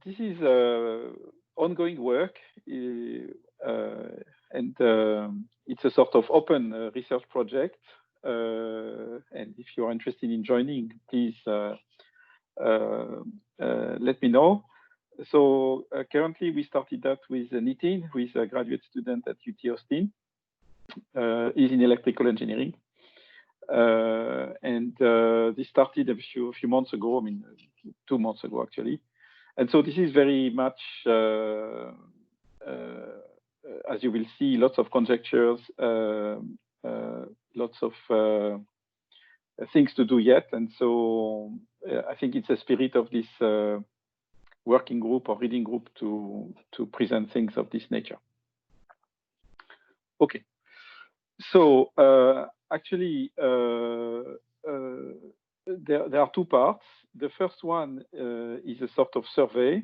this is ongoing work, and it's a sort of open research project. And if you're interested in joining, please let me know. So currently, we started that with Nitin, who is a graduate student at UT Austin. He's in electrical engineering. And this started a few months ago, I mean, 2 months ago, actually. And so this is very much, as you will see, lots of conjectures, lots of things to do yet. And so I think it's the spirit of this working group or reading group to present things of this nature. Okay. So actually, there are 2 parts. The first one is a sort of survey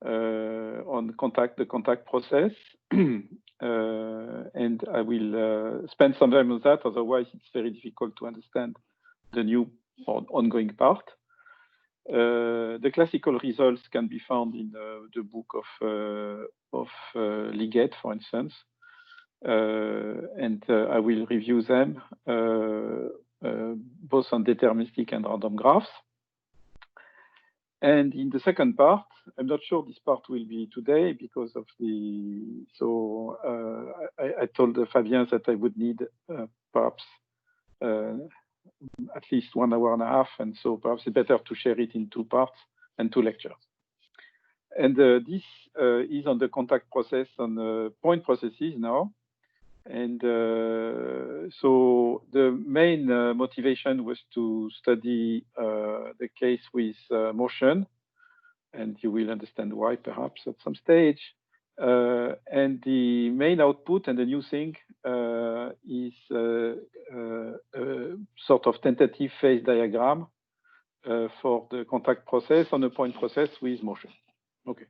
on the contact process, and I will spend some time on that. Otherwise, it's very difficult to understand the new or ongoing part. The classical results can be found in the book of Liggett, for instance. And I will review them both on deterministic and random graphs. And in the second part, I'm not sure this part will be today because of the. So I told Fabien that I would need perhaps at least 1 hour and a half, and so perhaps it's better to share it in 2 parts and 2 lectures. And this is on the contact process on point processes now. And so the main motivation was to study the case with motion, and you will understand why perhaps at some stage. And the main output and the new thing is a sort of tentative phase diagram for the contact process on a point process with motion. Okay.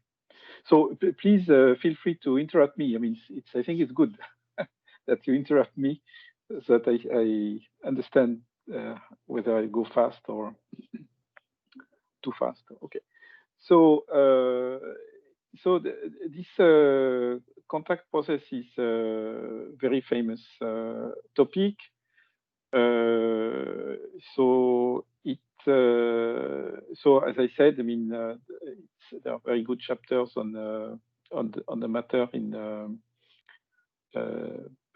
So please feel free to interrupt me. I mean, I think it's good that you interrupt me, so that I understand whether I go fast or too fast. Okay. So this contact process is a very famous topic. So as I said, I mean, there are very good chapters on the matter in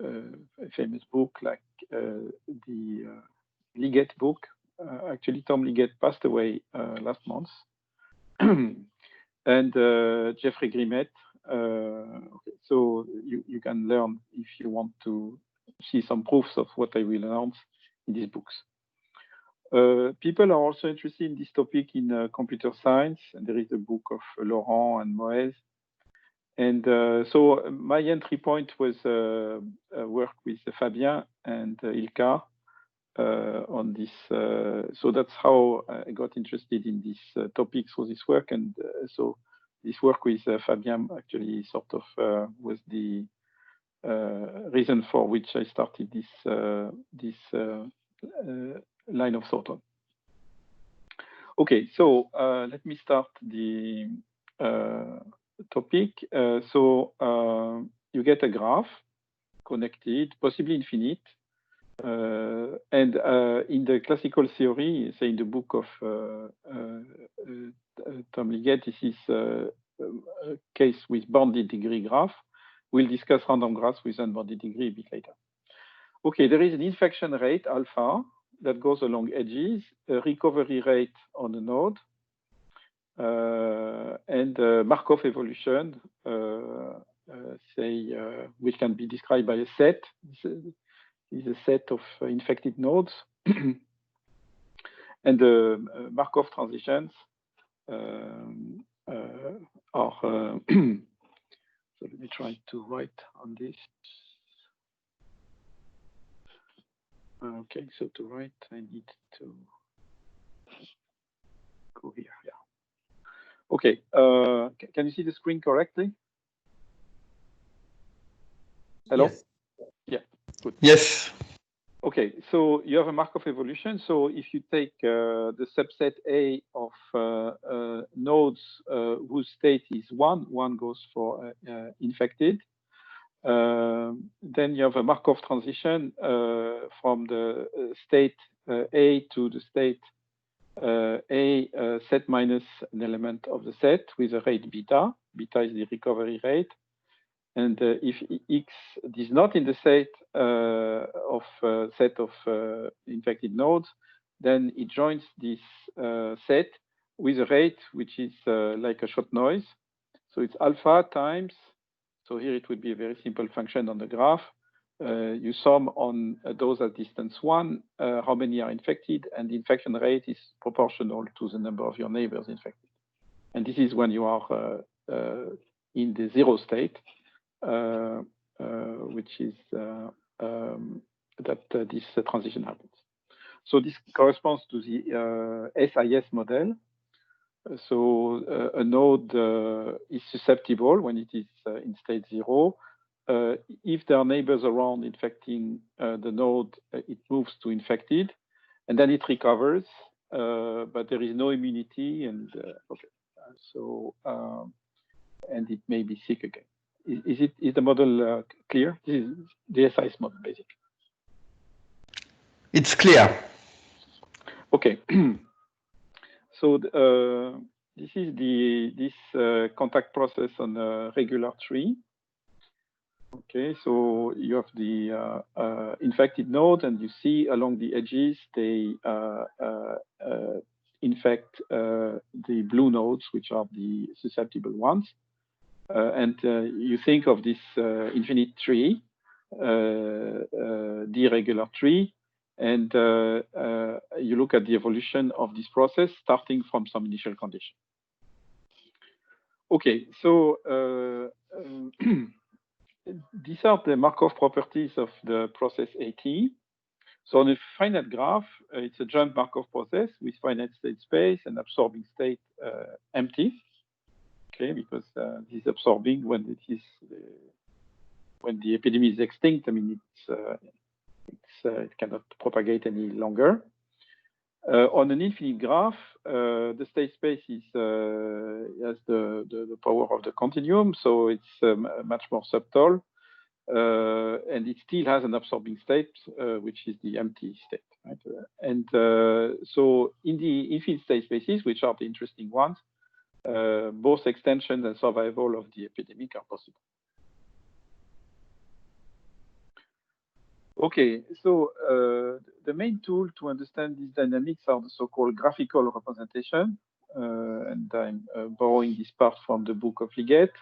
a famous book like the Liggett book. Actually, Tom Liggett passed away last month. And Jeffrey Grimmett. Okay, so you can learn if you want to see some proofs of what I will announce in these books. People are also interested in this topic in computer science, and there is a book of Laurent and Moez. And so my entry point was work with Fabien and Ilka on this. So that's how I got interested in this topic through this work. And so this work with Fabien actually sort of was the reason for which I started this line of thought on. Okay, so let me start the topic. So you get a graph connected, possibly infinite, and in the classical theory, say in the book of Tom Liggett, this is a case with bounded degree graph. We'll discuss random graphs with unbounded degree a bit later. Okay, there is an infection rate alpha that goes along edges, a recovery rate on a node, and Markov evolution, which can be described by a set. This is a set of infected nodes, and the Markov transitions are. So let me try to write on this. Okay, so to write, I need to go here. Yeah. Okay. Can you see the screen correctly? Hello? Yes. Yeah. Good. Yes. Okay. So you have a Markov evolution. So if you take the subset A of nodes whose state is 1, 1 goes for infected. Then you have a Markov transition from the state A to the state A set minus an element of the set with a rate beta. Beta is the recovery rate. And if X is not in the set of infected nodes, then it joins this set with a rate which is like a short noise. So it's alpha times, so here it would be a very simple function on the graph. You sum on those at distance 1, how many are infected, and the infection rate is proportional to the number of your neighbors infected. And this is when you are in the 0 state, which is that this transition happens. So this corresponds to the SIS model. So a node is susceptible when it is in state 0. If there are neighbors around infecting the node, it moves to infected, and then it recovers, but there is no immunity, and and it may be sick again. Is the model clear? This is the SIS model, basically. It's clear. Okay. So this is this contact process on a regular tree. Okay, so you have the infected node, and you see along the edges they infect the blue nodes, which are the susceptible ones. And you think of this infinite tree, deregular tree, and you look at the evolution of this process starting from some initial condition. Okay, so these are the Markov properties of the process AT. So on a finite graph, it's a joint Markov process with finite state space and absorbing state empty. Okay, because this is absorbing when it is when the epidemic is extinct. I mean, it cannot propagate any longer. On an infinite graph, the state space is has the power of the continuum, so it's much more subtle, and it still has an absorbing state, which is the empty state. Right? And so in the infinite state spaces, which are the interesting ones, both extension and survival of the epidemic are possible. Okay, so the main tool to understand these dynamics are the so-called graphical representation, and I'm borrowing this part from the book of Liggett.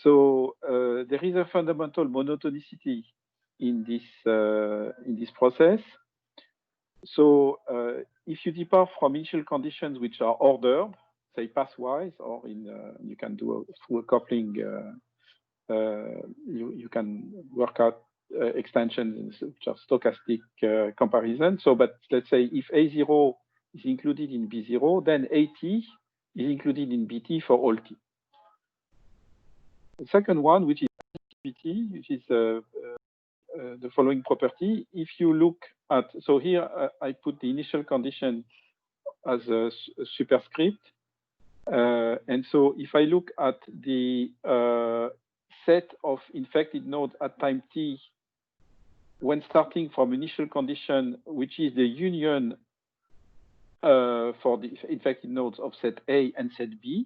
So there is a fundamental monotonicity in this process. So if you depart from initial conditions which are ordered, say pathwise, or you can do through a coupling, you can work out extensions which are stochastic comparison. So, but let's say if A0 is included in B0, then AT is included in BT for all T. The second one, which is BT, which is the following property. If you look at, so here I put the initial condition as a superscript. And so if I look at the set of infected nodes at time t, when starting from initial condition, which is the union for the infected nodes of set A and set B,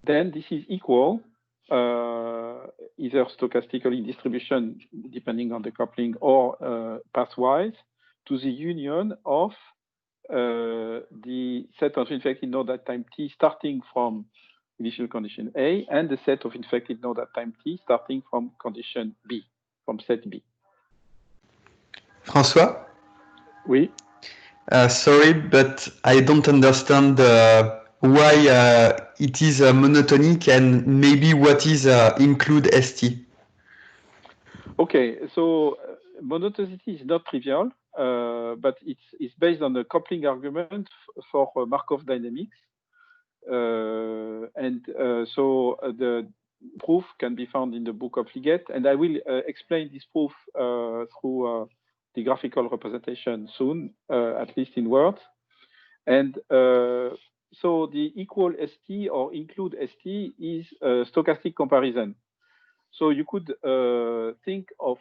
then this is equal, either stochastically in distribution, depending on the coupling, or pathwise, to the union of the set of infected node at time t starting from initial condition A and the set of infected node at time t starting from condition B, from set B. François? Oui. Sorry, but I don't understand why it is monotonic and maybe what is include ST. Okay, so monotonicity is not trivial, but it's based on the coupling argument for Markov dynamics. So the proof can be found in the book of Liggett, and I will explain this proof through the graphical representation soon, at least in words. And so the equal ST or include ST is a stochastic comparison. So you could think of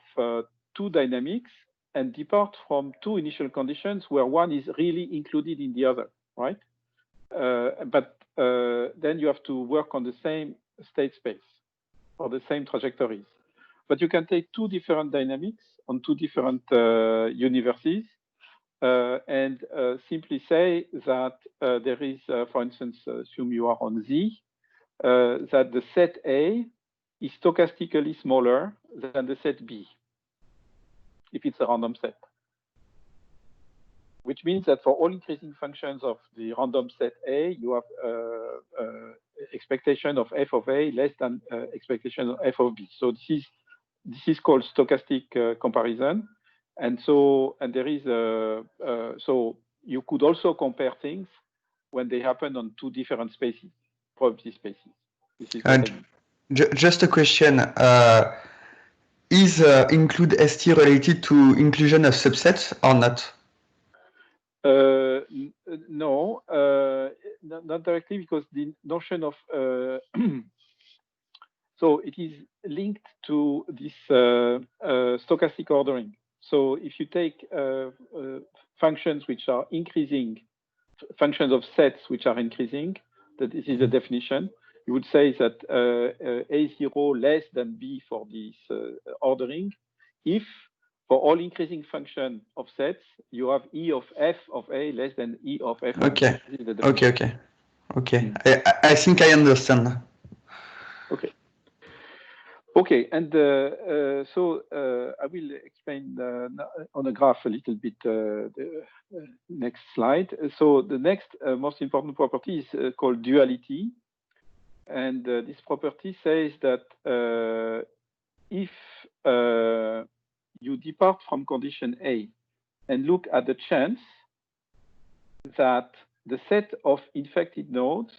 two dynamics and depart from two initial conditions where one is really included in the other, right? But then you have to work on the same state space or the same trajectories. But you can take two different dynamics on two different universes and simply say that there is, for instance, assume you are on Z, that the set A is stochastically smaller than the set B, if it's a random set. Which means that for all increasing functions of the random set A, you have expectation of f of A less than expectation of f of B. So this is called stochastic comparison. And so, and there is so you could also compare things when they happen on two different spaces, probability spaces. This is what I mean. Just a question. Is include ST related to inclusion of subsets or not? No, not directly, because the notion of so it is linked to this stochastic ordering. So if you take functions which are increasing, functions of sets which are increasing, that this is a definition, you would say that A0 less than B for this ordering, if for all increasing function of sets, you have E of f of A less than E of f of Okay. B. Okay. I think I understand. Okay. Okay, and so I will explain on a graph a little bit the next slide. So the next most important property is called duality. And this property says that if you depart from condition A and look at the chance that the set of infected nodes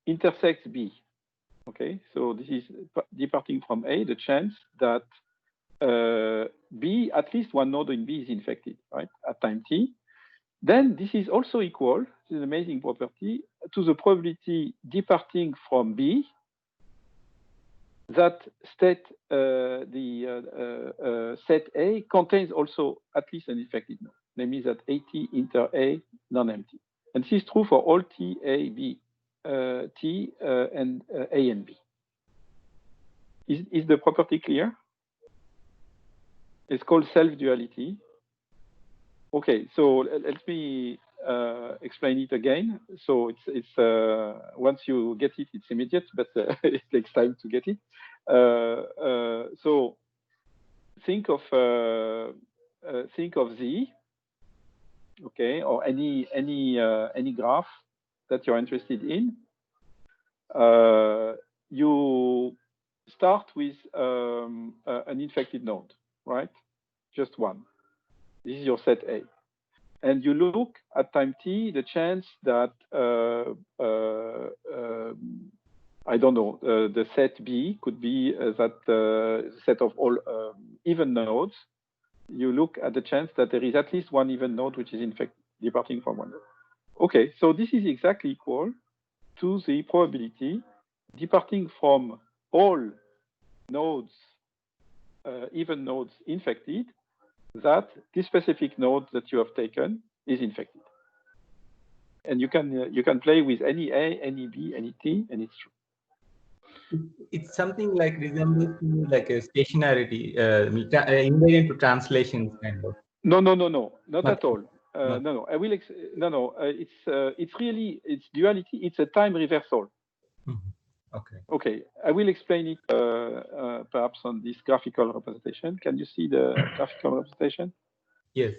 intersects B. Okay, so this is departing from A, the chance that B, at least one node in B is infected, right, at time t. Then this is also equal, this is an amazing property, to the probability departing from B that state set A contains also at least an infected node, namely that AT inter A non-empty. And this is true for all T, A, B, T, and A and B. Is the property clear? It's called self-duality. Okay, so let me explain it again. So it's once you get it, it's immediate, but it takes time to get it. So think of Z, okay, or any graph that you're interested in. You start with an infected node, right? Just one. This is your set A. And you look at time t, the chance that, I don't know, the set B could be that set of all even nodes. You look at the chance that there is at least one even node which is infected, departing from one node. Okay, so this is exactly equal to the probability departing from all nodes, even nodes infected, that this specific node that you have taken is infected. And you can play with any A, any B, any T, and it's true. It's something like resembles to like a stationarity, invariant to translations kind of. No, not at all. No, I will. It's duality. It's a time reversal. Okay. Okay, I will explain it perhaps on this graphical representation. Can you see the graphical representation? Yes.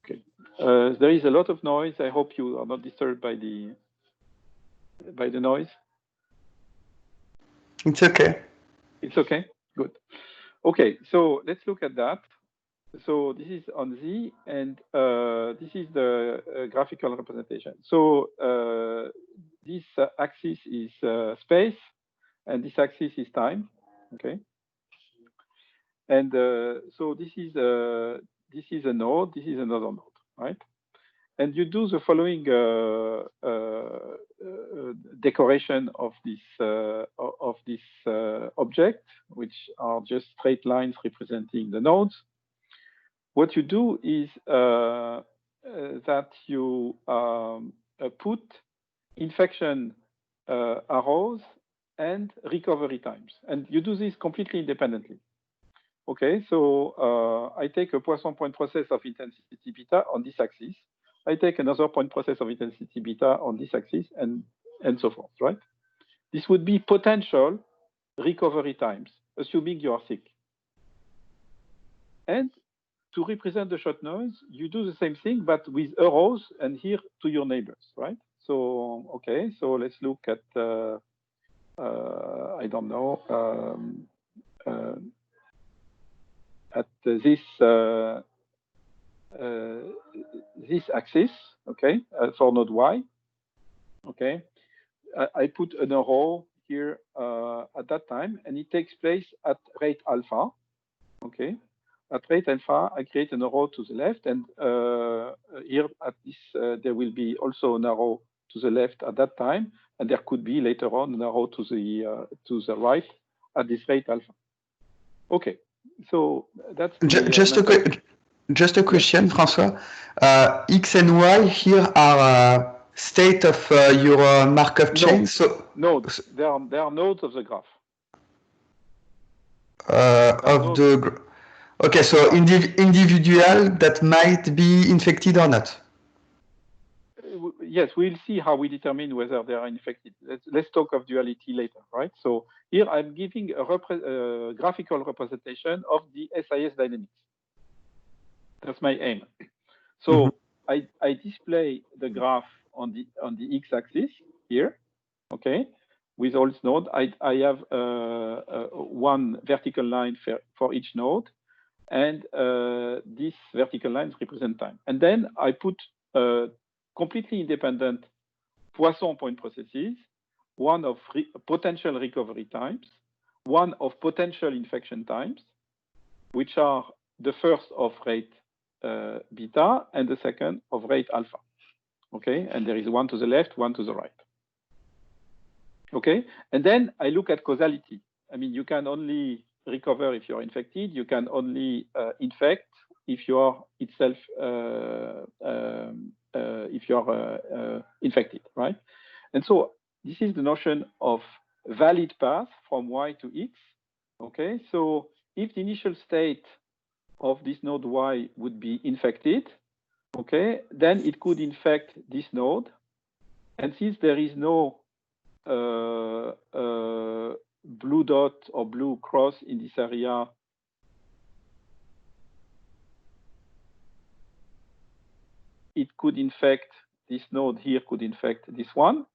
Okay. There is a lot of noise. I hope you are not disturbed by the noise. It's okay. It's okay. Good. Okay, so let's look at that. So this is on Z, and this is the graphical representation. So this axis is space, and this axis is time. Okay. And so this is a node. This is another node, right? and you do the following decoration of this object, which are just straight lines representing the nodes. What you do is that you put infection arrows and recovery times, and you do this completely independently. Okay, so I take a Poisson point process of intensity beta on this axis. I take another point process of intensity beta on this axis, and so forth, right? This would be potential recovery times, assuming you are sick. And to represent the shot noise, you do the same thing, but with arrows and here to your neighbors, right? So, okay, so let's look at, I don't know, at this axis, okay, for node Y, okay. I put an arrow here at that time, and it takes place at rate alpha, okay. At rate alpha, I create an arrow to the left, and here at this, there will be also an arrow to the left at that time, and there could be later on an arrow to the right at this rate alpha. Okay, so that's just a question, François. X and Y here are state of your Markov chain. So nodes. They are nodes of the graph. Okay, so individual that might be infected or not. Yes, we'll see how we determine whether they are infected. Let's talk of duality later, right? So here I'm giving a graphical representation of the SIS dynamics. That's my aim. So I display the graph on the x-axis here, okay, with all its nodes. I have one vertical line for each node, and these vertical lines represent time. And then I put completely independent Poisson point processes, one of potential recovery times, one of potential infection times, which are the first of rate beta and the second of rate alpha. Okay, and there is one to the left, one to the right. Okay, and then I look at causality. I mean, you can only recover if you're infected. You can only infect if you are itself infected, right? And so this is the notion of valid path from Y to X. Okay, so if the initial state of this node Y would be infected, okay, then it could infect this node. And since there is no blue dot or blue cross in this area, it could infect this node here, could infect this one.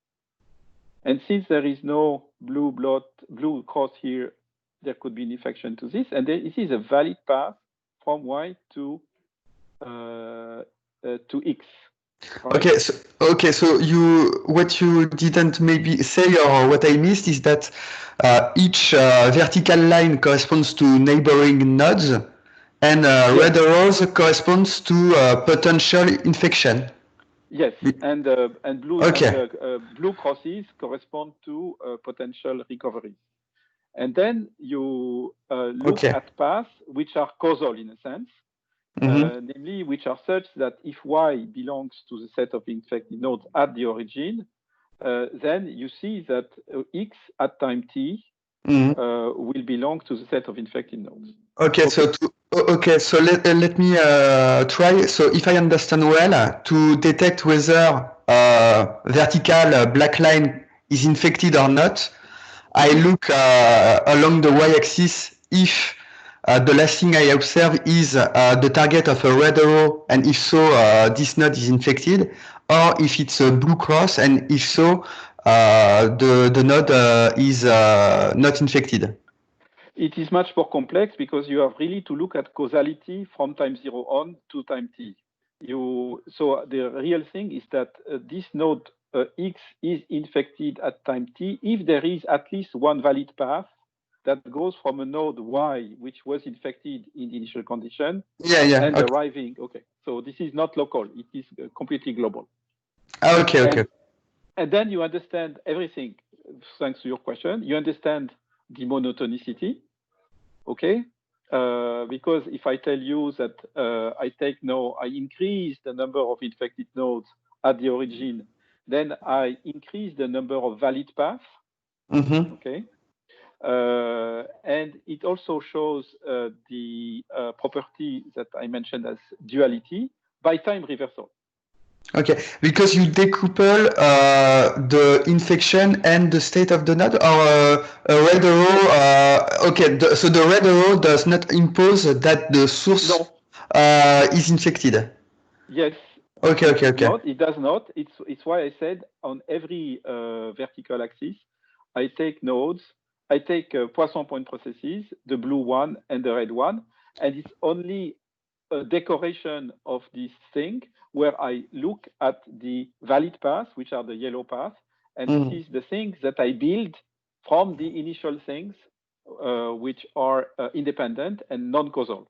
And since there is no blue cross here, there could be an infection to this. And this is a valid path from Y to X. Right? Okay, so what you didn't maybe say, or what I missed, is that each vertical line corresponds to neighboring nodes, and red arrows corresponds to potential infection. Yes, and blue crosses correspond to potential recovery. And then you look at paths which are causal in a sense, namely which are such that if Y belongs to the set of infected nodes at the origin, then you see that X at time t will belong to the set of infected nodes. Okay, so let me try. So if I understand well, to detect whether vertical black line is infected or not, I look along the y-axis if the last thing I observe is the target of a red arrow, and if so, this node is infected, or if it's a blue cross, and if so, the node is not infected. It is much more complex because you have really to look at causality from time 0 on to time t. So the real thing is that this node X is infected at time t if there is at least one valid path that goes from a node Y, which was infected in the initial condition, and okay. arriving. Okay, so this is not local; it is completely global. Okay. And then you understand everything. Thanks to your question, you understand the monotonicity. Okay, because if I tell you that I increase the number of infected nodes at the origin, then I increase the number of valid paths. Okay. And it also shows the property that I mentioned as duality by time reversal. Okay, because you decouple the infection and the state of the node, or a red arrow. Okay, so the red arrow does not impose that the source is infected. Yes. Okay. It does not. It's why I said on every vertical axis, I take nodes. I take Poisson point processes, the blue one and the red one, and it's only a decoration of this thing where I look at the valid paths, which are the yellow paths, and this is the things that I build from the initial things, which are independent and non-causal.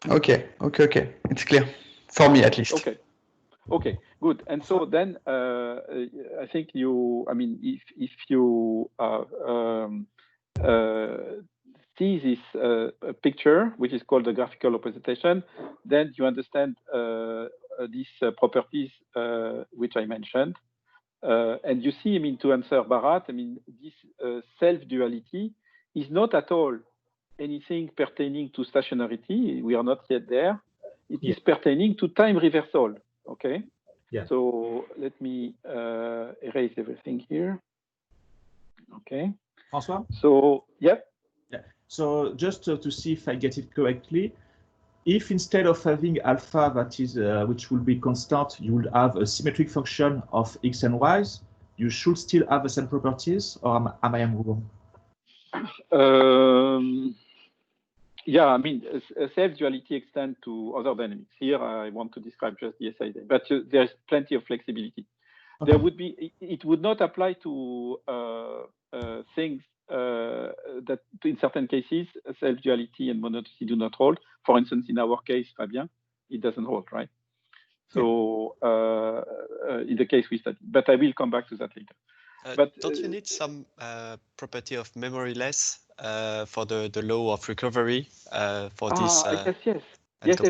Okay, it's clear for me at least. Okay, good. And so then I think if you see this picture, which is called the graphical representation, then you understand these properties which I mentioned. And you see, to answer Bharat, this self-duality is not at all anything pertaining to stationarity. We are not yet there. It is pertaining to time reversal. Okay. Yeah. So let me erase everything here. Okay. François? So, yeah. So just to see if I get it correctly, if instead of having alpha that is which will be constant, you will have a symmetric function of x and y's, you should still have the same properties, or am I wrong? Yeah, self-duality extends to other dynamics. Here, I want to describe just the SI, but there's plenty of flexibility. Okay. It would not apply to things that in certain cases, self-duality and monotonicity do not hold. For instance, in our case, Fabien, it doesn't hold, right? So in the case we studied, but I will come back to that later. But don't you need some property of memoryless for the law of recovery for this? Yes,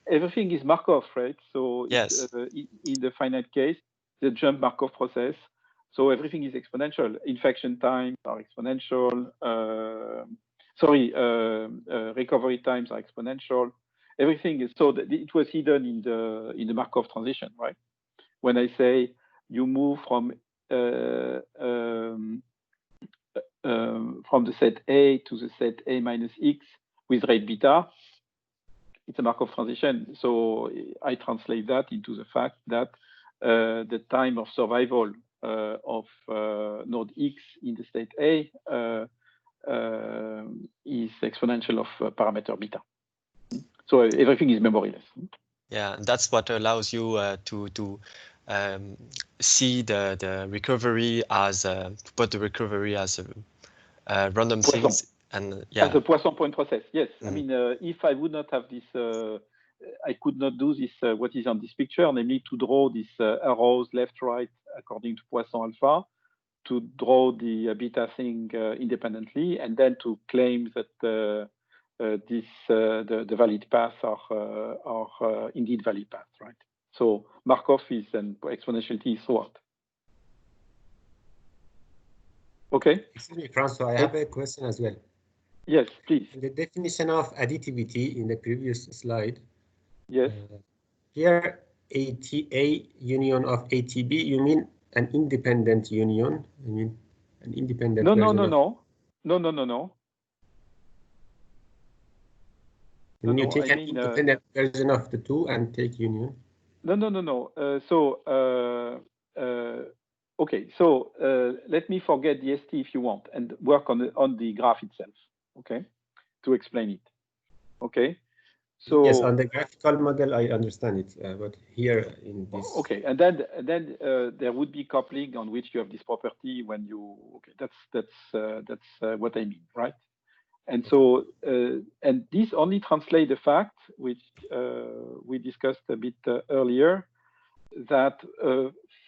everything is Markov, right? So yes. In the finite case, the jump Markov process. So everything is exponential. Infection times are exponential. Recovery times are exponential. Everything is so that it was hidden in the Markov transition, right? When I say you move from the set A to the set A minus X with rate beta, it's a Markov transition. So I translate that into the fact that the time of survival of node X in the state A is exponential of parameter beta. So everything is memoryless. Yeah, and that's what allows you to see the recovery as put the recovery as a random things, and as a Poisson point process. Yes, if I would not have this, I could not do this. What is on this picture, namely to draw these arrows left, right, according to Poisson alpha, to draw the beta thing independently, and then to claim that the valid paths are indeed valid paths, right? So Markov is an exponentiality is what? Okay. Excuse me, Francois, I have a question as well. Yes, please. The definition of additivity in the previous slide. Yes. Here, A union of ATB, you mean an independent union? I mean, an independent No. When you take an independent version of the two and take union? No. Okay, so let me forget the ST if you want and work on the graph itself, okay, to explain it. Okay, so yes, on the graphical model I understand it, but here in this. Okay, and then there would be coupling on which you have this property when you. Okay, that's what I mean, right? And so, and this only translates the fact, which we discussed a bit earlier, that,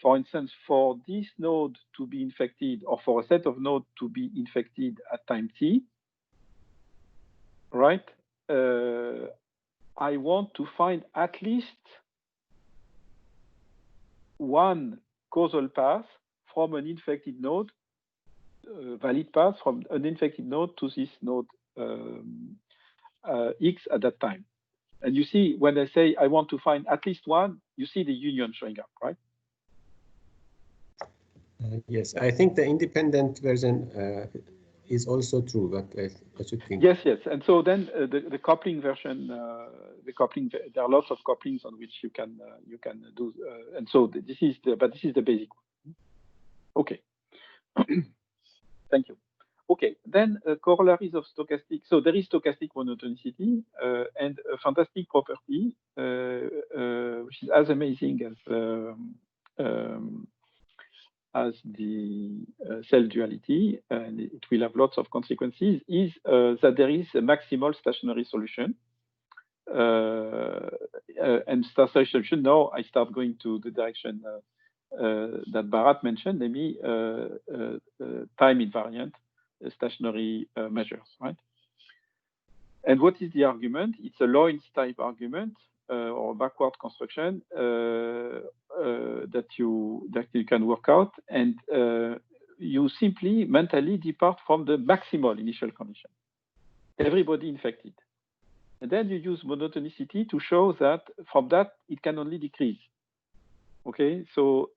for instance, for this node to be infected, or for a set of nodes to be infected at time t, right? I want to find at least one causal path from an infected node, valid path from an infected node to this node X at that time. And you see, when I say I want to find at least one, you see the union showing up, right? Yes, I think the independent version is also true, but I should think. Yes, yes. And so then the coupling version, there are lots of couplings on which you can do. And so this is the basic one. Okay. Thank you. Okay, then corollaries of stochastic. So there is stochastic monotonicity and a fantastic property, which is as amazing as the cell duality, and it will have lots of consequences, is that there is a maximal stationary solution. And stationary solution, now I start going to the direction that Bharat mentioned, namely time invariant stationary measures, right? And what is the argument? It's a Lorenz type argument or backward construction that you can work out, and you simply mentally depart from the maximal initial condition. Everybody infected, and then you use monotonicity to show that from that it can only decrease. Okay, so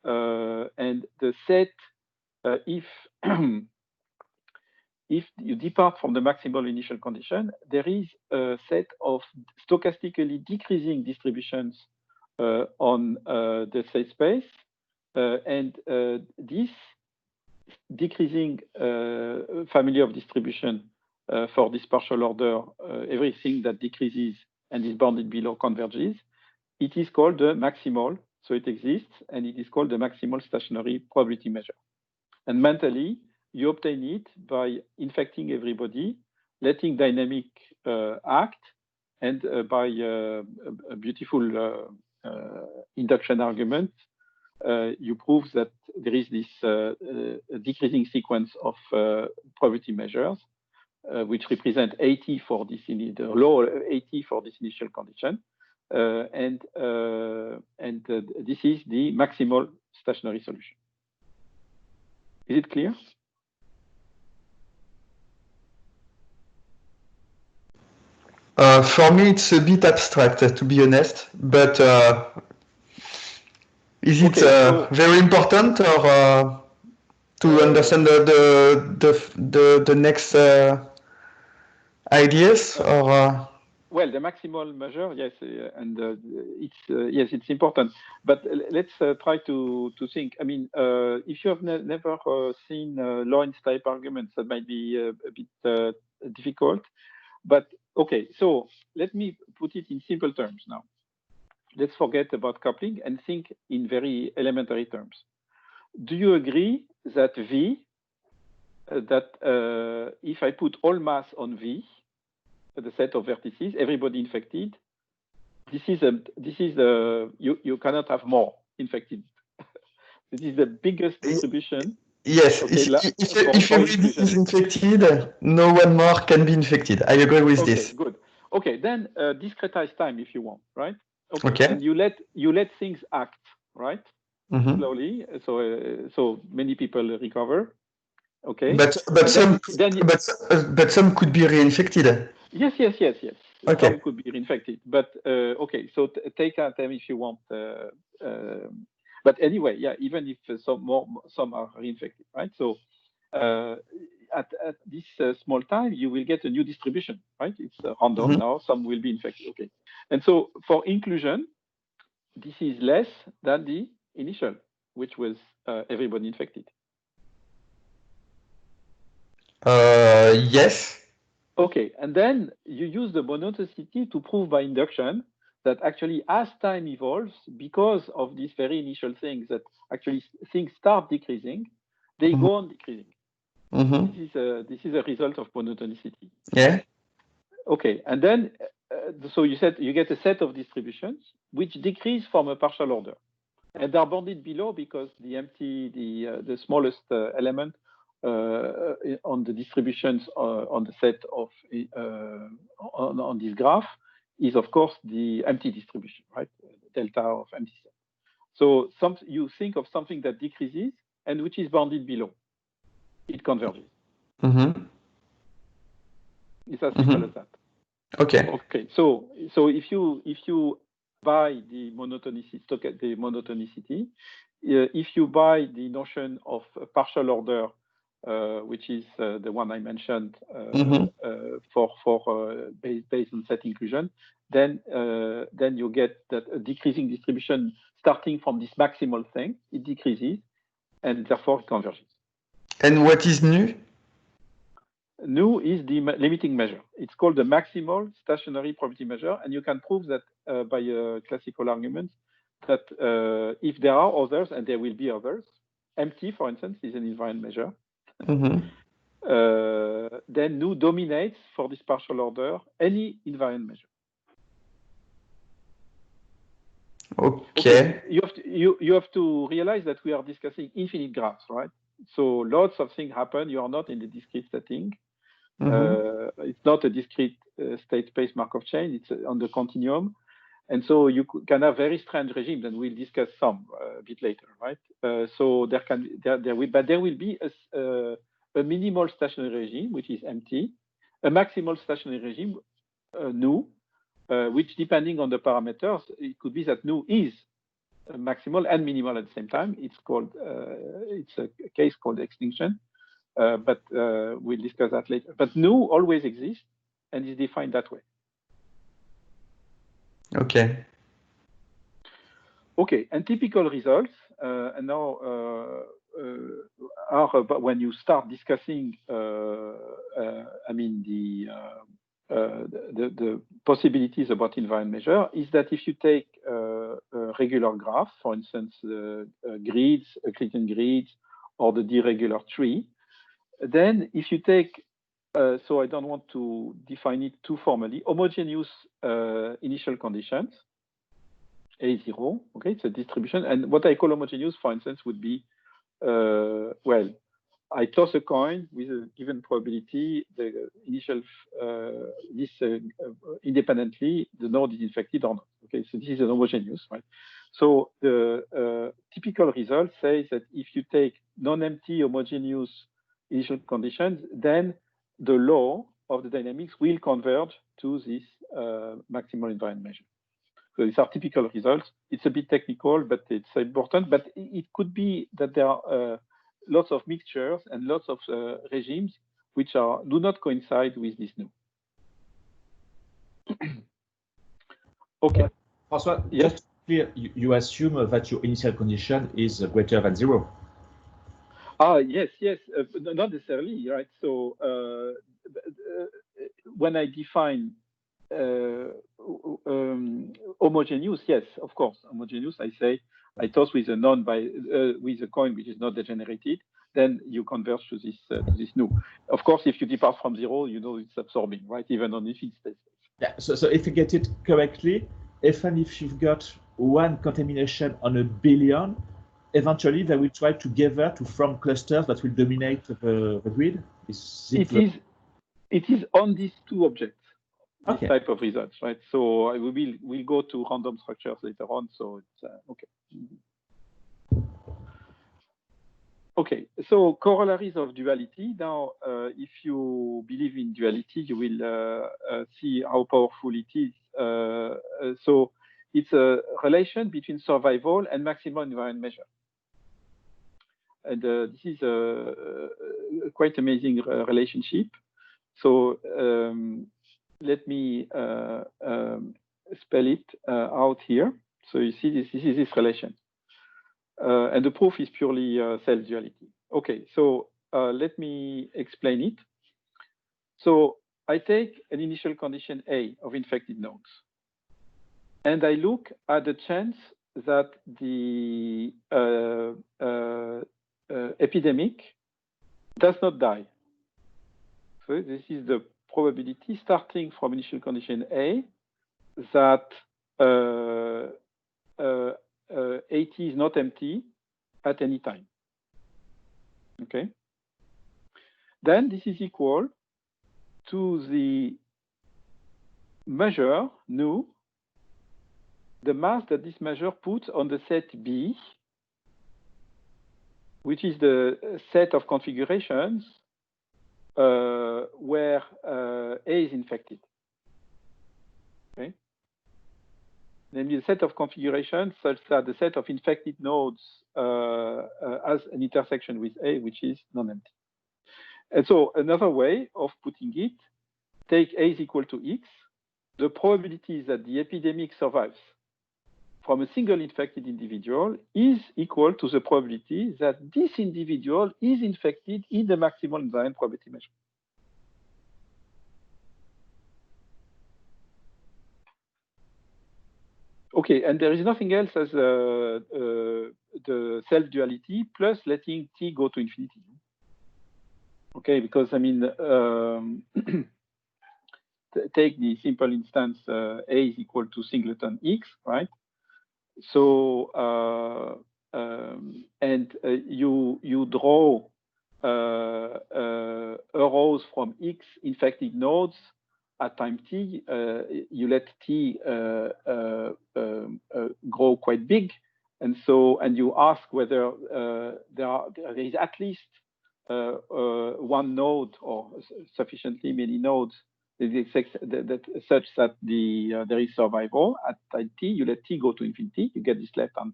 and the set if you depart from the maximal initial condition, there is a set of stochastically decreasing distributions on the state space, and this decreasing family of distribution for this partial order, everything that decreases and is bounded below converges, it is called the maximal. So it exists, and it is called the maximal stationary probability measure. And mentally, you obtain it by infecting everybody, letting dynamic act, and by a beautiful induction argument, you prove that there is this decreasing sequence of probability measures, which represent 80 for this low 80 for this initial condition, and this is the maximal stationary solution. Is it clear? For me, it's a bit abstract, to be honest, but is it very important, or to understand the next ideas, or? Well, the maximal measure, yes, and yes, it's important. But let's try to think. I mean, if you have never seen Lorenz type arguments, that might be a bit difficult. But okay, so let me put it in simple terms now. Let's forget about coupling and think in very elementary terms. Do you agree that V, if I put all mass on V, the set of vertices, everybody infected, you cannot have more infected. This is the biggest distribution. Yes, okay, if everybody is infected, no one more can be infected. I agree with this. Good. Okay, then discretize time if you want, right? Okay. And you let things act, right? Mm-hmm. Slowly, so many people recover. Okay. But some could be reinfected. Yes. Okay. Some could be reinfected, but okay. So take out them if you want. But anyway, yeah. Even if some are reinfected, right? So at this small time, you will get a new distribution, right? It's random mm-hmm. now. Some will be infected. Okay. And so for inclusion, this is less than the initial, which was everybody infected. Yes. Okay, and then you use the monotonicity to prove by induction that actually as time evolves, because of these very initial things, that actually things start decreasing, they mm-hmm. go on decreasing. This is a result of monotonicity. Yeah. Okay, and then so you said you get a set of distributions which decrease from a partial order, and they're bounded below because the smallest element on the distributions on the set of on this graph is of course the empty distribution, right? Delta of empty set. So you think of something that decreases and which is bounded below. It converges. It's as simple as that. Okay. Okay. So if you buy the monotonicity, if you buy the notion of a partial order, which is the one I mentioned for based on set inclusion, then you get that a decreasing distribution starting from this maximal thing. It decreases, and therefore it converges. And what is nu? Nu is the limiting measure. It's called the maximal stationary probability measure, and you can prove that by a classical argument that if there are others, and there will be others, empty, for instance, is an invariant measure, then nu dominates for this partial order any invariant measure. Okay. You have to realize that we are discussing infinite graphs, right? So lots of things happen. You are not in the discrete setting. It's not a discrete state space Markov chain. It's on the continuum. And so you can have very strange regimes, and we'll discuss some a bit later, right? So there will be a minimal stationary regime, which is empty, a maximal stationary regime, nu, which depending on the parameters, it could be that nu is maximal and minimal at the same time. It's called it's a case called extinction, but we'll discuss that later. But nu always exists and is defined that way. Okay. Okay, and typical results and now are when you start discussing, I mean the possibilities about invariant measure is that if you take a regular graph, for instance, grids, Euclidean grids, or the deregular tree, then if you take, so I don't want to define it too formally, homogeneous initial conditions, A0, okay, it's a distribution, and what I call homogeneous, for instance, would be, well, I toss a coin with a given probability, the initial, independently, the node is infected or not. Okay, so this is an homogeneous, right? So the typical result says that if you take non-empty homogeneous initial conditions, then the law of the dynamics will converge to this maximal invariant measure. So these are typical results. It's a bit technical, but it's important. But it could be that there are lots of mixtures and lots of regimes which do not coincide with this nu. Okay. François, yes? just clear, you assume that your initial condition is greater than 0. Yes, not necessarily, right? So when I define homogeneous, yes, of course, homogeneous. I say I toss with a with a coin which is not degenerated, then you converge to this nu. Of course, if you depart from 0, you know it's absorbing, right? Even on infinite space. Yeah. So if you get it correctly, even if you've got one contamination on a billion, eventually they will try together to form clusters that will dominate the grid. It is on these two objects. This Okay. type of results, right? So we'll go to random structures later on. So it's okay. Okay. So corollaries of duality. Now, if you believe in duality, you will see how powerful it is. So it's a relation between survival and maximal invariant measure. And this is a quite amazing relationship. So let me spell it out here. So you see this is this relation. And the proof is purely self-duality. Okay, so let me explain it. So I take an initial condition A of infected nodes. And I look at the chance that the epidemic does not die. So this is the probability starting from initial condition A that AT is not empty at any time. Okay. Then this is equal to the measure nu, the mass that this measure puts on the set B, which is the set of configurations where A is infected. Okay. Namely, the set of configurations such that the set of infected nodes has an intersection with A, which is non-empty. And so another way of putting it, take A is equal to X. The probability that the epidemic survives from a single infected individual is equal to the probability that this individual is infected in the maximal invariant probability measure. Okay, and there is nothing else as the self-duality plus letting t go to infinity. Okay, because I mean, take the simple instance A is equal to singleton X, right? So you draw arrows from X infected nodes at time t. You let t grow quite big, and you ask whether there is at least one node or sufficiently many nodes such that there is survival at time t. You let t go to infinity, you get this left hand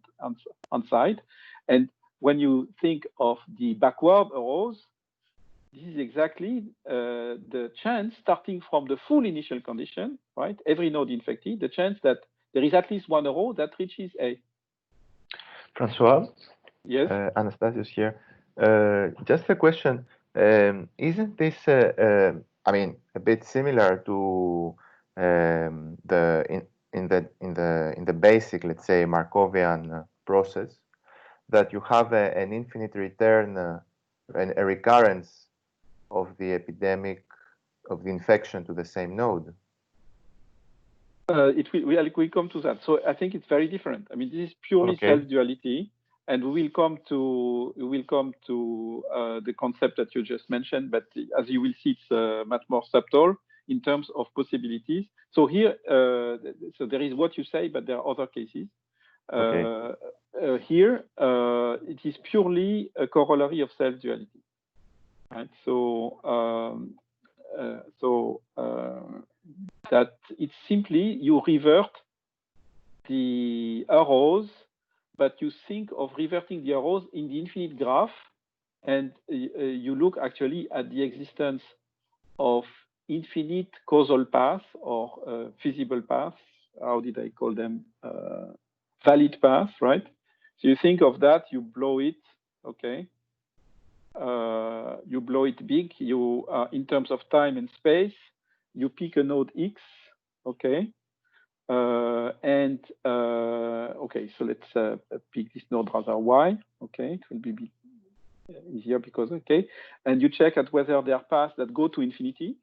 side. And when you think of the backward arrows, this is exactly the chance starting from the full initial condition, right? Every node infected, the chance that there is at least one arrow that reaches A. Francois? Yes? Anastasius here. Just a question. Isn't this, I mean, a bit similar to in the basic, let's say, Markovian process, that you have an infinite return, a recurrence of the epidemic, of the infection to the same node? We come to that. So I think it's very different. I mean, this is purely self-duality, and we will come to the concept that you just mentioned. But as you will see, it's much more subtle in terms of possibilities. So here, so there is what you say, but there are other cases. Here, it is purely a corollary of self-duality. Right? That it's simply you revert the arrows, but you think of reverting the arrows in the infinite graph, and you look actually at the existence of infinite causal paths or feasible paths. How did I call them? Valid paths, right? So you think of that, you blow it, okay? You blow it big. You in terms of time and space, you pick a node X, okay? Okay, so let's pick this node rather Y, okay? It will be easier because, okay? And you check at whether there are paths that go to infinity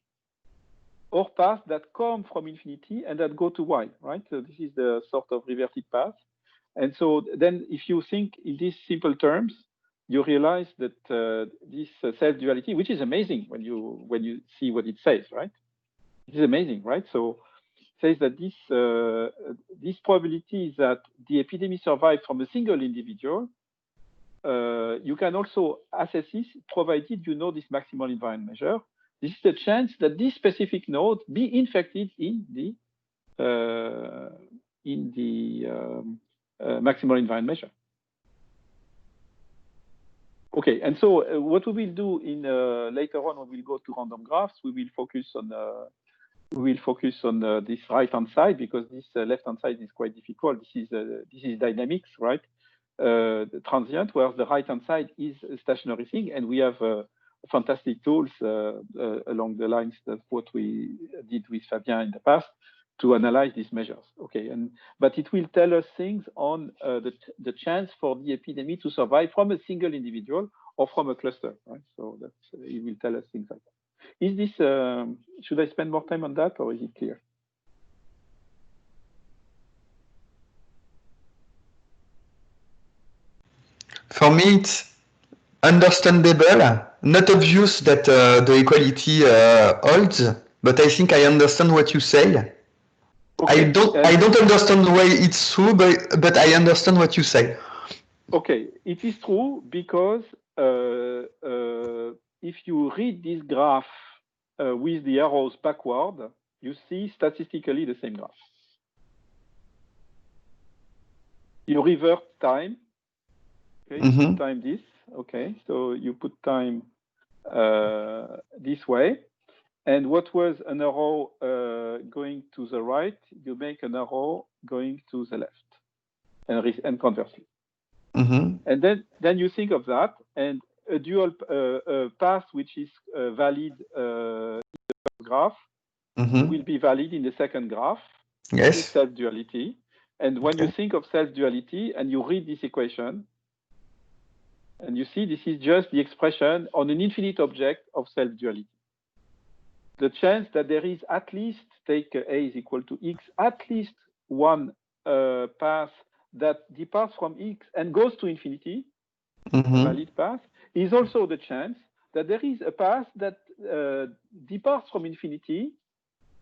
or paths that come from infinity and that go to Y, right? So this is the sort of reverted path. And so then if you think in these simple terms, you realize that this self-duality, which is amazing when you see what it says, right? It is amazing, right? So it says that this probability is that the epidemic survived from a single individual. You can also assess this provided you know this maximal invariant measure. This is the chance that this specific node be infected in the maximal invariant measure. Okay, and so what we will do in later on when we go to random graphs, we will focus on this right-hand side because this left-hand side is quite difficult. This is dynamics, right? The transient, whereas the right-hand side is a stationary thing, and we have fantastic tools along the lines of what we did with Fabien in the past to analyze these measures. Okay, but it will tell us things on the chance for the epidemic to survive from a single individual or from a cluster, right? So it will tell us things like that. Is this, should I spend more time on that, or is it clear? For me, it's understandable, not obvious that the equality holds, but I think I understand what you say. Okay. I don't understand why it's true, but I understand what you say. Okay, it is true because if you read this graph with the arrows backward, you see statistically the same graph. You revert time. Okay, put time this. Okay, so you put time this way. And what was an arrow going to the right, you make an arrow going to the left, and conversely. And then you think of that, and a dual path which is valid in the first graph will be valid in the second graph. Yes. This is self-duality. And when you think of self-duality and you read this equation, and you see this is just the expression on an infinite object of self-duality. The chance that there is at least, take A is equal to X, at least one path that departs from X and goes to infinity, a valid path, is also the chance that there is a path that departs from infinity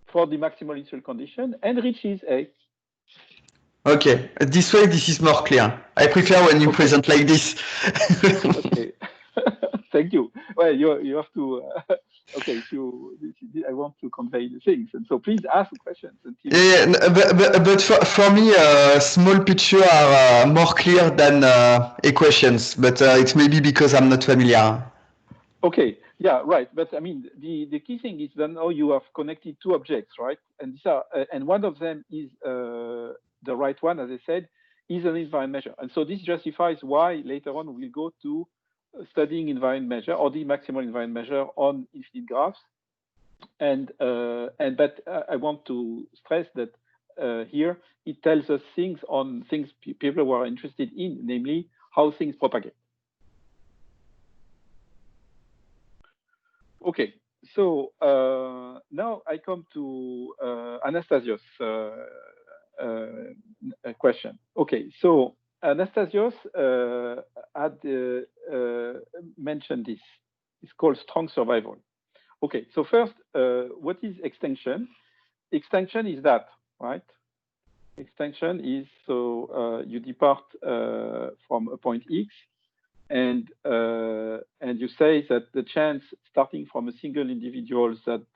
for the maximal initial condition and reaches A. Okay, this way this is more clear. I prefer when you present like this. Okay, thank you. Well, you have to. Okay, I want to convey the things, and so please ask questions. Yeah, but for me, small pictures are more clear than equations. But it's maybe because I'm not familiar. Okay, yeah, right. But I mean, the key thing is that now you have connected two objects, right? And these are, and one of them is the right one, as I said, is an invariant measure. And so this justifies why later on we'll go to studying invariant measure or the maximal invariant measure on infinite graphs. But I want to stress that here it tells us things on things people were interested in, namely how things propagate. Okay, so now I come to Anastasios' question. Okay, so Anastasios had mentioned this. It's called strong survival. Okay, so first, what is extinction? Extinction is that, right? Extinction is so you depart from a point X, and you say that the chance starting from a single individual that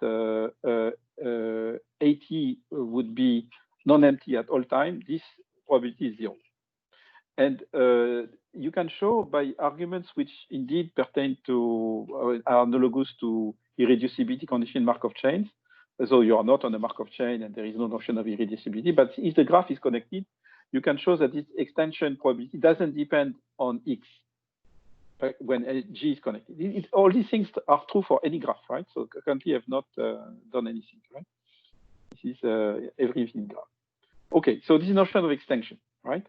AT would be non-empty at all time, this probability is 0. And you can show by arguments which indeed pertain to, are analogous to irreducibility condition Markov chains. So you are not on a Markov chain and there is no notion of irreducibility, but if the graph is connected, you can show that this extension probability doesn't depend on X when G is connected. All these things are true for any graph, right? So currently I have not done anything, right? This is every infinite graph. Okay, so this notion of extension, right?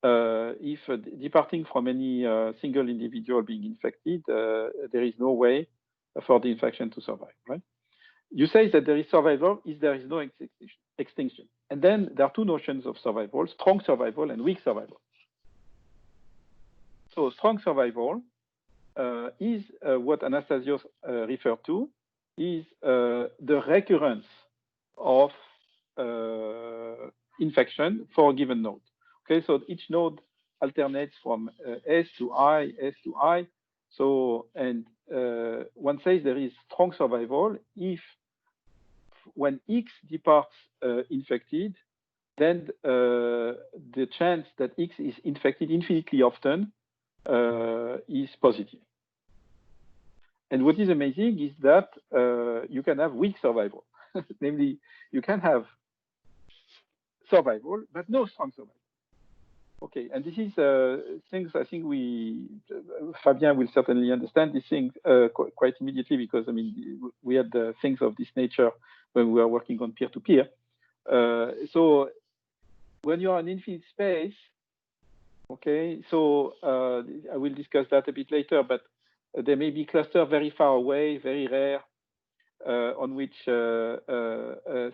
If departing from any single individual being infected, there is no way for the infection to survive, right? You say that there is survival if there is no extinction. And then there are two notions of survival, strong survival and weak survival. So strong survival is what Anastasios referred to, is the recurrence of infection for a given node. Okay, so each node alternates from S to I, S to I. So, and one says there is strong survival if when X departs infected, then the chance that X is infected infinitely often is positive. And what is amazing is that you can have weak survival. Namely, you can have survival, but no strong survival. Okay, and this is things I think Fabien will certainly understand these things quite immediately, because I mean, we had things of this nature when we were working on peer-to-peer. So when you are in infinite space, okay, so I will discuss that a bit later, but there may be clusters very far away, very rare, on which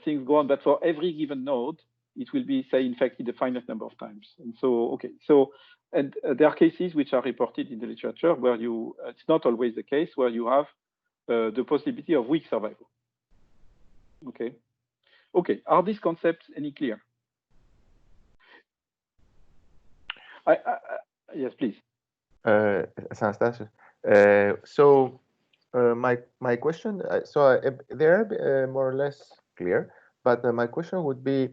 things go on, but for every given node, it will be, say, infected a finite number of times. And so, okay, so, and there are cases which are reported in the literature where you, it's not always the case, where you have the possibility of weak survival. Okay. Okay, are these concepts any clear? Yes, please. Anastasios. My question, they are more or less clear, but my question would be,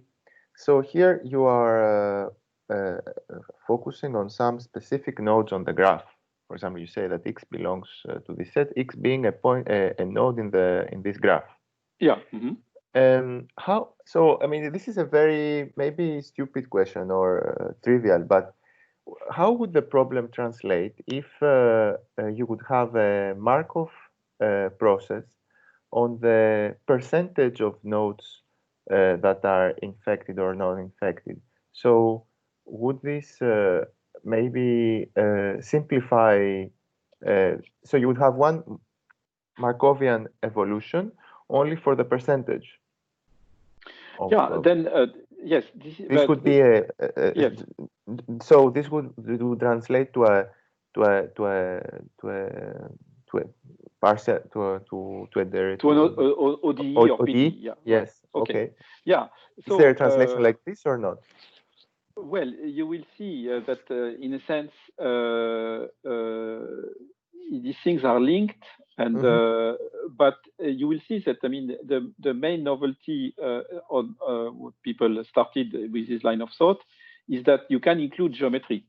so here you are focusing on some specific nodes on the graph. For example, you say that X belongs to this set, X being a node in this graph. Yeah. Mm-hmm. How? So I mean, this is a very maybe stupid question or trivial, but how would the problem translate if you would have a Markov process on the percentage of nodes that are infected or not infected? So would this maybe simplify? So you would have one Markovian evolution only for the percentage. Then yes, this would be a yes. So this would translate to a partial to an ODE or PD. Yeah. Yes. Okay. Yeah. So, is there a translation like this or not? Well, you will see that in a sense these things are linked, and but you will see that, I mean, the main novelty on what people started with this line of thought is that you can include geometry.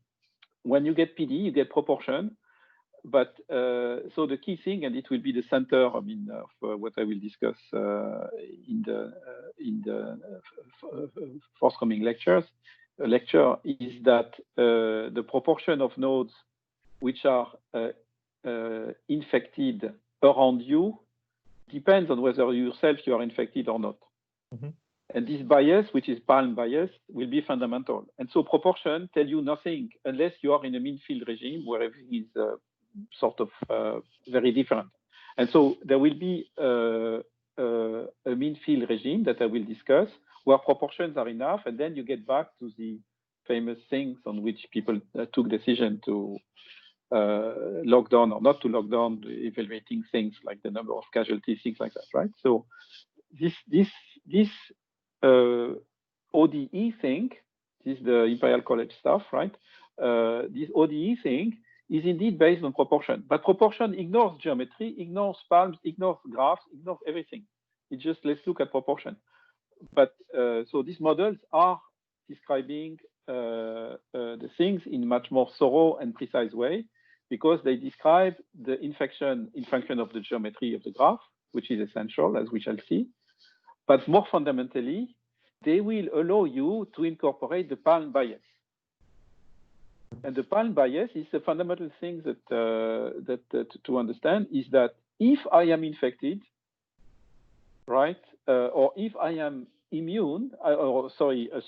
When you get PD, you get proportion, but so the key thing, and it will be the center, I mean, of what I will discuss in the forthcoming lecture, is that the proportion of nodes which are infected around you depends on whether yourself you are infected or not. And this bias, which is Palm bias, will be fundamental. And so proportion tell you nothing unless you are in a mean field regime where everything is sort of very different. And so there will be a mean field regime that I will discuss where proportions are enough, and then you get back to the famous things on which people took decision to lock down or not to lock down, evaluating things like the number of casualties, things like that, right? So this ODE thing, this is the Imperial College stuff, right? This ODE thing is indeed based on proportion, but proportion ignores geometry, ignores palms, ignores graphs, ignores everything. It just, let's look at proportion. But so these models are describing the things in much more thorough and precise way, because they describe the infection in function of the geometry of the graph, which is essential, as we shall see. But more fundamentally, they will allow you to incorporate the Palm bias. And the Palm bias is the fundamental thing that, to understand is that if I am infected, right, or if I am immune,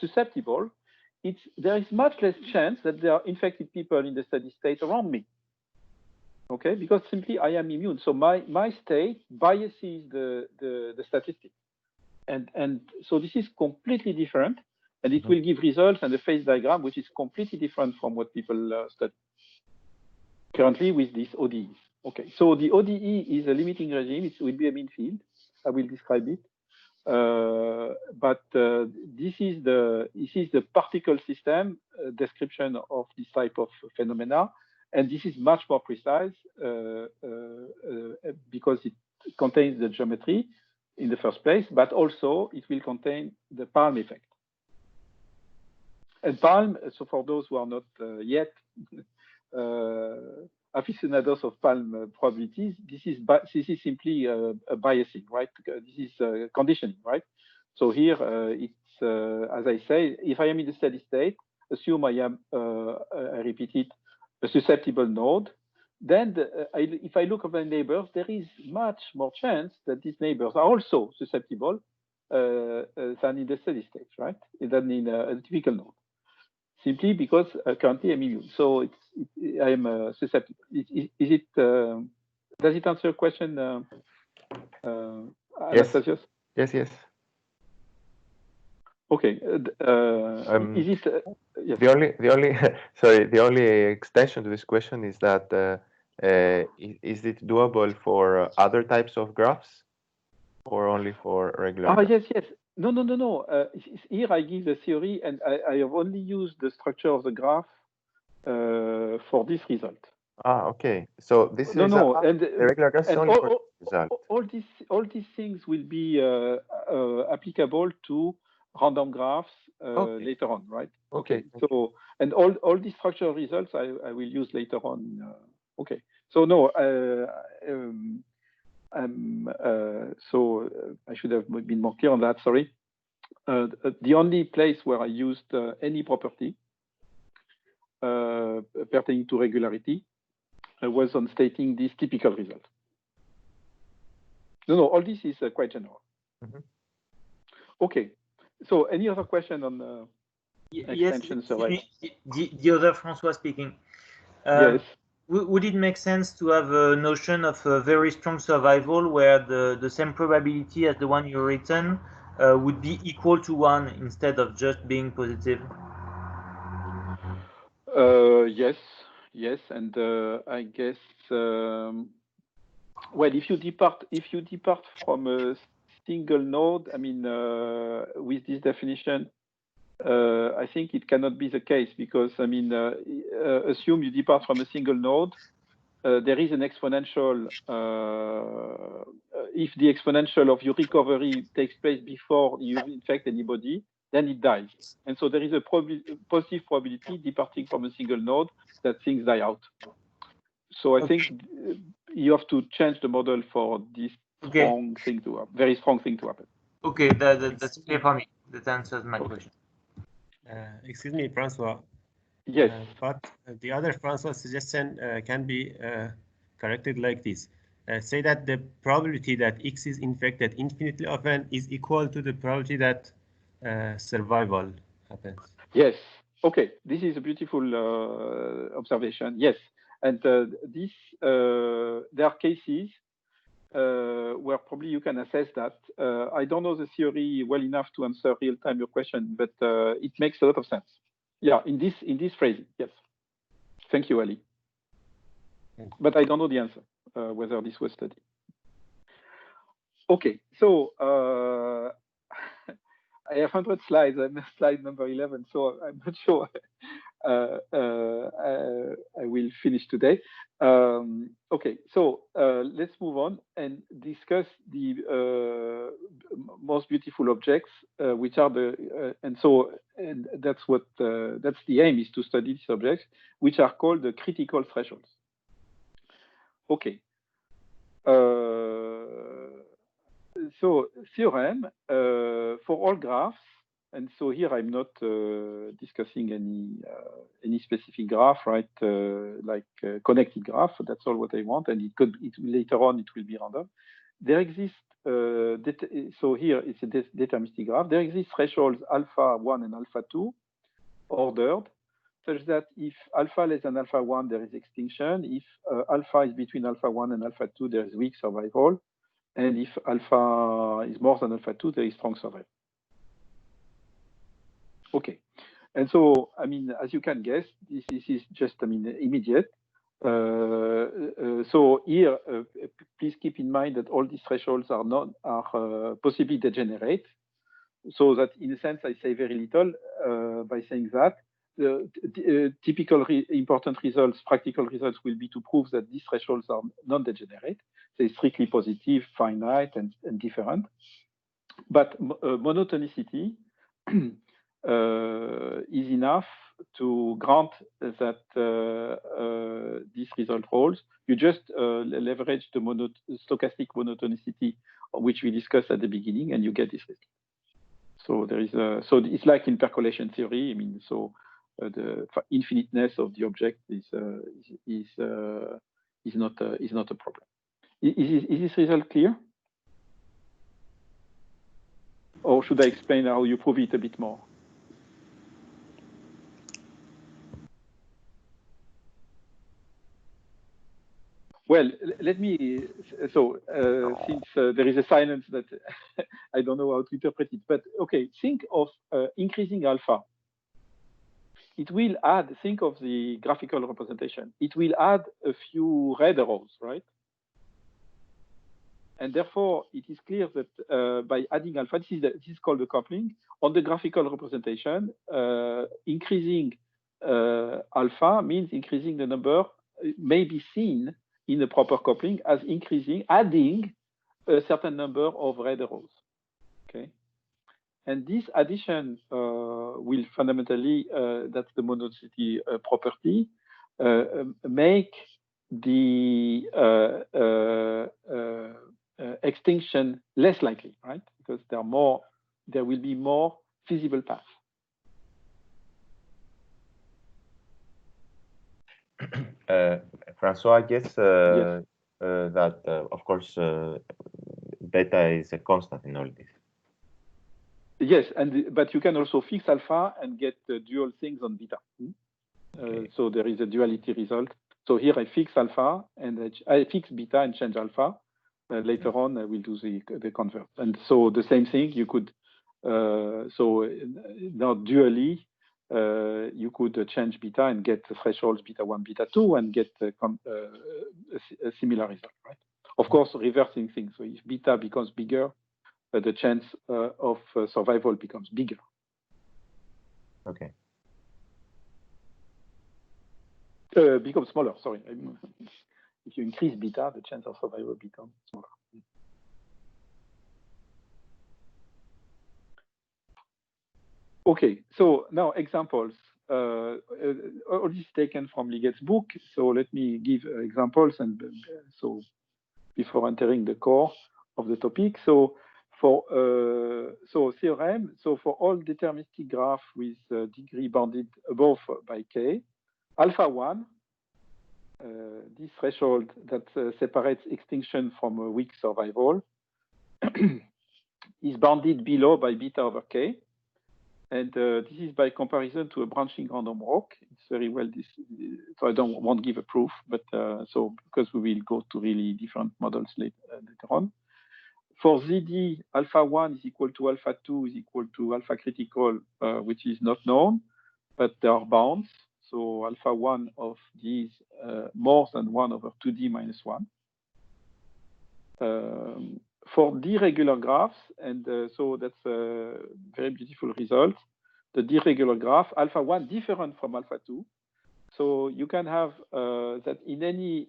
susceptible, there is much less chance that there are infected people in the steady state around me. Okay, because simply I am immune. So my state biases the statistics. And so this is completely different, and it will give results and a phase diagram which is completely different from what people study currently with these ODEs. Okay, so the ODE is a limiting regime. It will be a mean field. I will describe it. But this is the particle system description of this type of phenomena, and this is much more precise because it contains the geometry in the first place, but also it will contain the Palm effect. And Palm, so for those who are not yet aficionados of Palm probabilities, this is simply a biasing, right? This is conditioning, right? So here it's, as I say, if I am in the steady state, assume I am, I repeat it, a susceptible node, then if I look at my neighbors, there is much more chance that these neighbors are also susceptible than in the steady state, right? Than in a typical node. Simply because currently I'm immune, so I am susceptible. Does it answer your question, Anastasios? Yes, yes. Okay. Is it? Yes. The only sorry, the only extension to this question is that is it doable for other types of graphs, or only for regular? graphs? Yes, yes. No. Here I give the theory, and I have only used the structure of the graph for this result. Okay. So this is and the regular graph is only for this result. All these things will be applicable to random graphs later on, right? Okay. So, and all these structural results I will use later on. Okay. So no, so I should have been more clear on that. Sorry. The only place where I used any property pertaining to regularity was on stating this typical result. No, all this is quite general. Okay. So, any other question on extension survey? The other François speaking. Yes. Would it make sense to have a notion of a very strong survival where the same probability as the one you written would be equal to 1 instead of just being positive? Yes, and I guess well, if you depart from a single node, I mean, with this definition, I think it cannot be the case because I mean, assume you depart from a single node. There is an exponential. If the exponential of your recovery takes place before you infect anybody, then it dies. And so there is a positive probability departing from a single node that things die out. So I think you have to change the model for this strong thing to happen, very strong thing to happen. Okay, that's clear for me. That answers my question. Excuse me, Francois. Yes. But the other Francois suggestion can be corrected like this. Say that the probability that X is infected infinitely often is equal to the probability that survival happens. Yes. Okay. This is a beautiful observation. Yes. And there are cases where probably you can assess that. I don't know the theory well enough to answer real time your question, but it makes a lot of sense. Yeah, in this phrasing, yes. Thank you, Ali. But I don't know the answer, whether this was studied. Okay, so I have 100 slides. I'm at slide number 11, so I'm not sure I will finish today. Okay, so let's move on and discuss the most beautiful objects, which are and that's what that's the aim, is to study these objects, which are called the critical thresholds. Okay. So theorem for all graphs, and so here I'm not discussing any specific graph, right? Like connected graph. That's all what I want, and later on it will be random. There exists so here it's a deterministic graph. There exist thresholds alpha 1 and alpha 2 ordered, such that if alpha less than alpha 1 there is extinction. If alpha is between alpha 1 and alpha 2 there is weak survival. And if alpha is more than alpha 2, there is strong survival. Okay. And so, I mean, as you can guess, this is just, I mean, immediate. So here, please keep in mind that all these thresholds are possibly degenerate. So that in a sense, I say very little by saying that. The typical important results, practical results, will be to prove that these thresholds are non-degenerate. They're strictly positive, finite, and different. But monotonicity is enough to grant that this result holds. You just leverage the stochastic monotonicity, which we discussed at the beginning, and you get this result. So there is so it's like in percolation theory. I mean, so the infiniteness of the object is not a problem. Is this result clear? Or should I explain how you prove it a bit more? Well, let me, so since there is a silence that I don't know how to interpret it, but okay, think of increasing alpha. It will add, think of the graphical representation. It will add a few red arrows, right? And therefore, it is clear that by adding alpha, this is called the coupling. On the graphical representation, increasing alpha means increasing the number, may be seen in the proper coupling as increasing, adding a certain number of red arrows, okay? And this addition will fundamentally, that's the monotonicity property, make the extinction less likely, right? Because there will be more feasible paths. Francois, I guess Yes. that, of course, beta is a constant in all this. Yes, but you can also fix alpha and get dual things on beta. Okay. So there is a duality result. So here I fix alpha and I fix beta and change alpha. Later on, I will do the convert. And so the same thing, you could, so now dually, you could change beta and get the thresholds beta 1, beta 2, and get a similar result, right? Of course, reversing things. So if beta becomes bigger, the chance of survival becomes bigger. Okay. Becomes smaller, sorry. If you increase beta, the chance of survival becomes smaller. Okay, so now examples. All this is taken from Liggett's book. So let me give examples, and so before entering the core of the topic. So for theorem. So for all deterministic graph with degree bounded above by k, alpha 1, this threshold that separates extinction from a weak survival, is bounded below by beta over k. And this is by comparison to a branching random walk. It's very well, so I won't give a proof, but so because we will go to really different models later on. For ZD, alpha 1 is equal to alpha 2 is equal to alpha critical, which is not known, but there are bounds. So alpha 1 of these more than 1 over 2D minus 1. For D regular graphs, and so that's a very beautiful result. The D regular graph, alpha 1 different from alpha 2. So you can have that in any,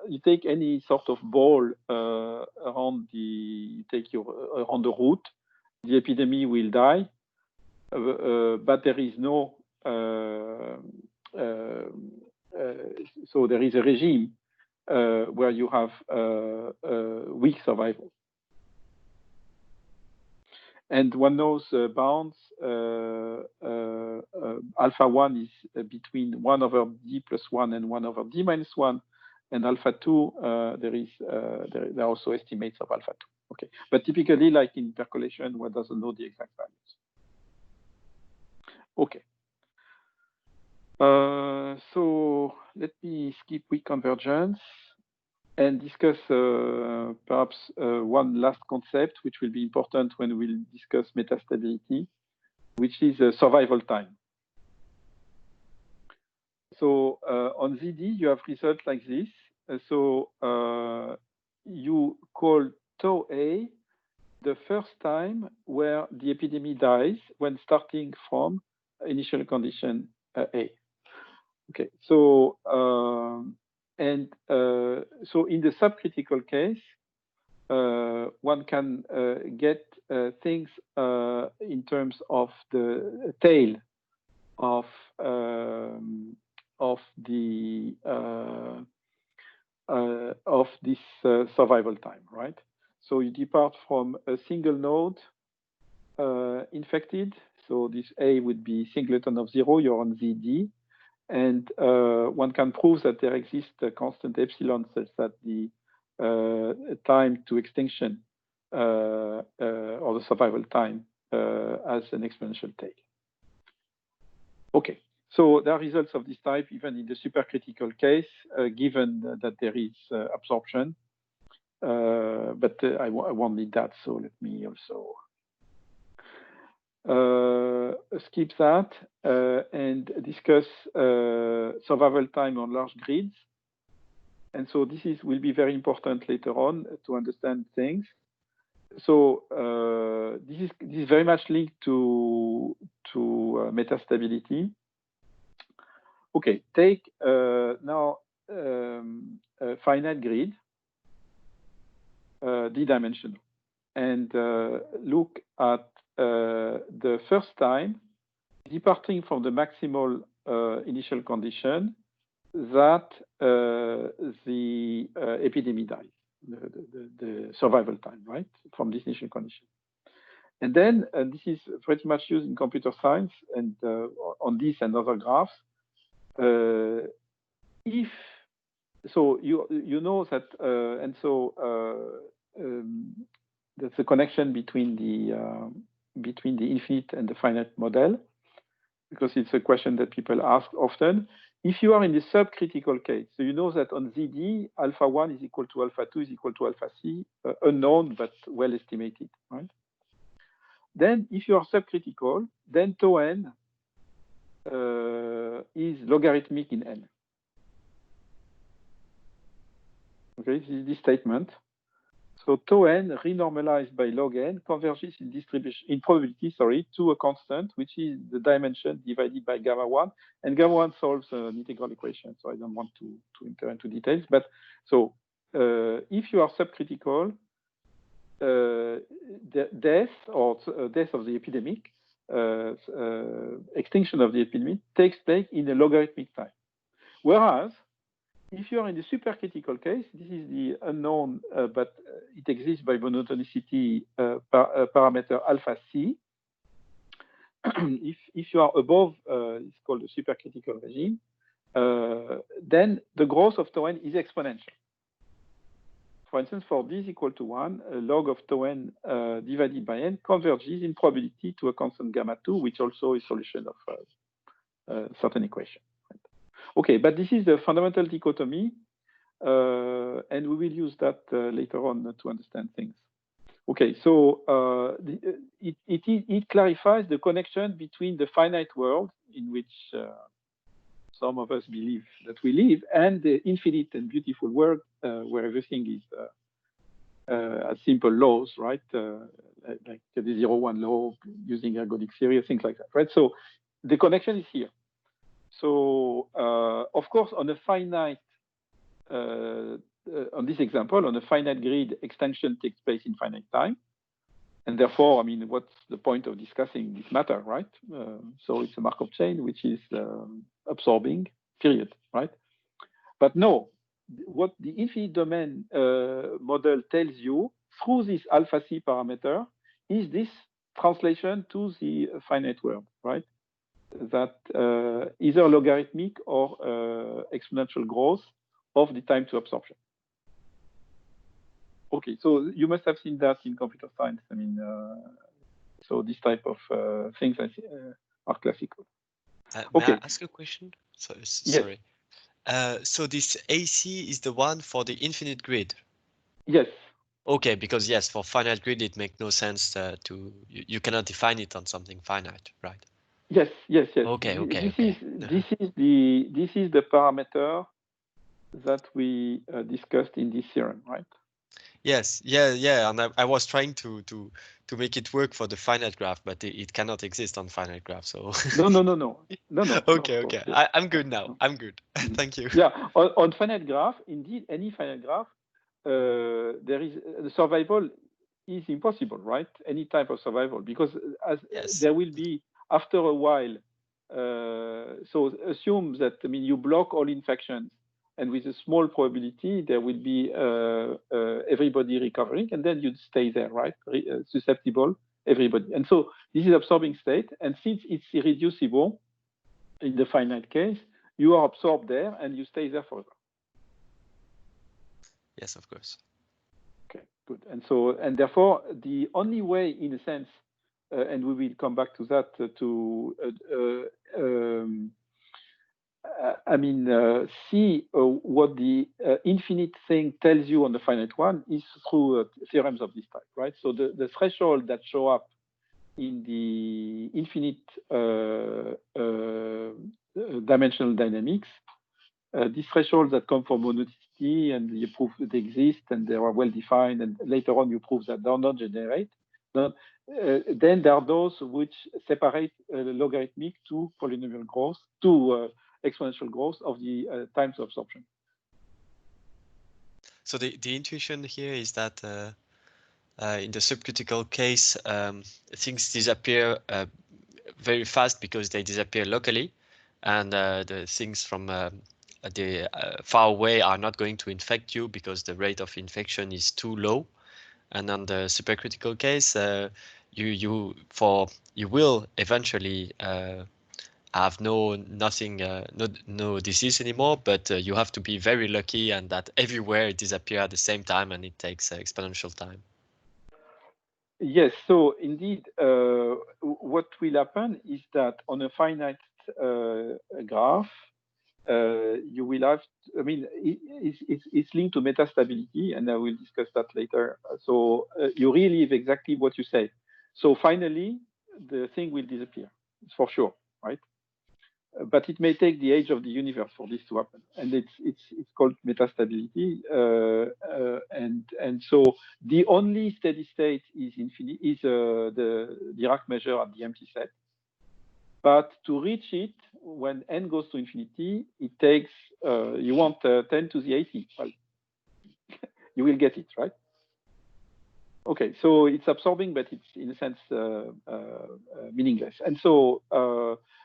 you take any sort of ball around around the root, the epidemic will die, but there is no, so there is a regime where you have weak survival. And one knows bounds, alpha 1 is between 1 over d plus 1 and 1 over d minus 1. And alpha 2, there are also estimates of alpha 2. Okay, but typically, like in percolation, one doesn't know the exact values. Okay. So let me skip weak convergence and discuss perhaps one last concept, which will be important when we'll discuss metastability, which is survival time. So on ZD, you have results like this. So you call tau A the first time where the epidemic dies when starting from initial condition A. Okay, so so in the subcritical case, one can get things in terms of the tail of this survival time, right? So you depart from a single node infected. So this A would be singleton of 0. You're on ZD. And one can prove that there exists a constant epsilon such that the time to extinction or the survival time has an exponential tail. Okay, So there are results of this type even in the supercritical case, given that there is absorption. But I won't need that, so let me also skip that and discuss survival time on large grids. And so this will be very important later on to understand things. So this is very much linked to metastability. Okay, take now a finite grid, d-dimensional, and look at the first time departing from the maximal initial condition that the epidemic dies, the survival time, right, from this initial condition. And then, and this is pretty much used in computer science and on this and other graphs, if so, you know that, and so that's a connection between the infinite and the finite model, because it's a question that people ask often. If you are in the subcritical case, so you know that on ZD, alpha 1 is equal to alpha 2 is equal to alpha c, unknown but well estimated, right? Then, if you are subcritical, then tau n is logarithmic in n. Okay, this is this statement. So tau n renormalized by log n converges in distribution in probability, sorry, to a constant, which is the dimension divided by gamma 1. And gamma 1 solves an integral equation, so I don't want to enter into details. But so if you are subcritical, the death or death of the epidemic, extinction of the epidemic takes place in a logarithmic time. Whereas if you are in the supercritical case, this is the unknown, but it exists by monotonicity parameter alpha c. If you are above, it's called the supercritical regime, then the growth of tau n is exponential. For instance, for d is equal to 1, log of tau n divided by n converges in probability to a constant gamma 2, which also is solution of a certain equation. Okay, but this is the fundamental dichotomy, and we will use that later on to understand things. Okay, so it clarifies the connection between the finite world in which some of us believe that we live and the infinite and beautiful world where everything is as simple laws, right? Like the 0-1 law using ergodic theory, things like that, right? So the connection is here. So, of course, on a finite, on this example, on a finite grid, extension takes place in finite time. And therefore, I mean, what's the point of discussing this matter, right? So it's a Markov chain, which is absorbing, period, right? But no, what the infinite domain model tells you through this alpha c parameter is this translation to the finite world, right? That either logarithmic or exponential growth of the time to absorption. Okay, so you must have seen that in computer science. I mean, so this type of things are classical. May I ask a question? Sorry. Yes. So this AC is the one for the infinite grid? Yes. Okay, because yes, for finite grid, it makes no sense you cannot define it on something finite, right? Yes, yes, yes. Okay, This is the parameter that we discussed in this theorem, right? Yes, yeah, and I was trying to make it work for the finite graph, but it cannot exist on finite graph. So no. Okay, course, yes. I'm good now. I'm good. Thank you. Yeah, on finite graph, indeed, any finite graph, there is the survival is impossible, right? Any type of survival, because there will be after a while. So assume that, I mean, you block all infections, and with a small probability, there will be everybody recovering, and then you'd stay there, right? Susceptible, everybody. And so this is absorbing state, and since it's irreducible in the finite case, you are absorbed there, and you stay there forever. Yes, of course. Okay, good. And so, and therefore, the only way, in a sense, and we will come back to that, I mean, see what the infinite thing tells you on the finite one is through theorems of this type, right? So the threshold that show up in the infinite dimensional dynamics, these thresholds that come from monoticity, and you prove that they exist and they are well defined, and later on you prove that they are not generate. Then there are those which separate logarithmic to polynomial growth, to exponential growth of the times of absorption. So the intuition here is that in the subcritical case, things disappear very fast because they disappear locally, and the things from the far away are not going to infect you because the rate of infection is too low. And on the supercritical case, you will eventually have no disease anymore, but you have to be very lucky, and that everywhere it disappears at the same time, and it takes exponential time. Yes, so indeed, what will happen is that on a finite graph, you will have, I mean, it's linked to metastability, and I will discuss that later. So you really have exactly what you say. So finally, the thing will disappear, it's for sure, right? But it may take the age of the universe for this to happen, and it's called metastability. And so the only steady state is infinite, is the Dirac measure at the empty set. But to reach it, when n goes to infinity, it takes, you want 10 to the 80. Well, you will get it, right? Okay, so it's absorbing, but it's in a sense meaningless. And so,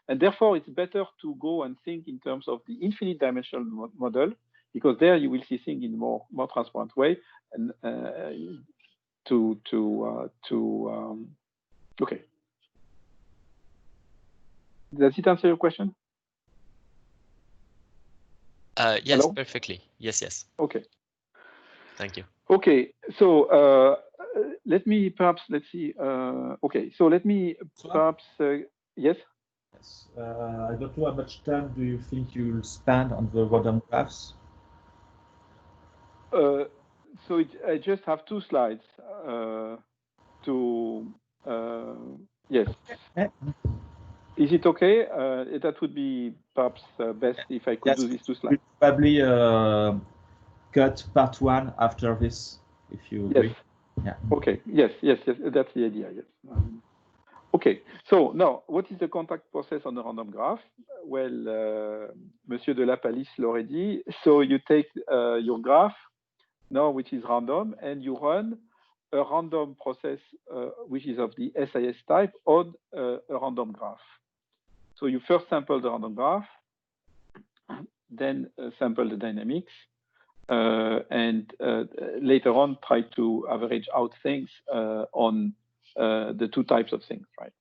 and therefore, it's better to go and think in terms of the infinite dimensional model, because there you will see things in a more transparent way. And okay. Does it answer your question? Yes, hello? Perfectly. Yes. Okay. Thank you. Okay, so let me perhaps, let's see. Okay, so let me perhaps, yes? Yes. I don't know how much time do you think you'll spend on the random graphs? So I just have 2 slides yes. Is it okay? That would be perhaps best if I could do these 2 slides. Probably cut part 1 after this, if you agree. Yes. Yeah. Okay. Yes. That's the idea. Yes. Okay. So now, what is the contact process on a random graph? Well, Monsieur de la Palisse already. So you take your graph now, which is random, and you run a random process, which is of the SIS type, on a random graph. So you first sample the random graph, then sample the dynamics, and later on try to average out things on the 2 types of things, right?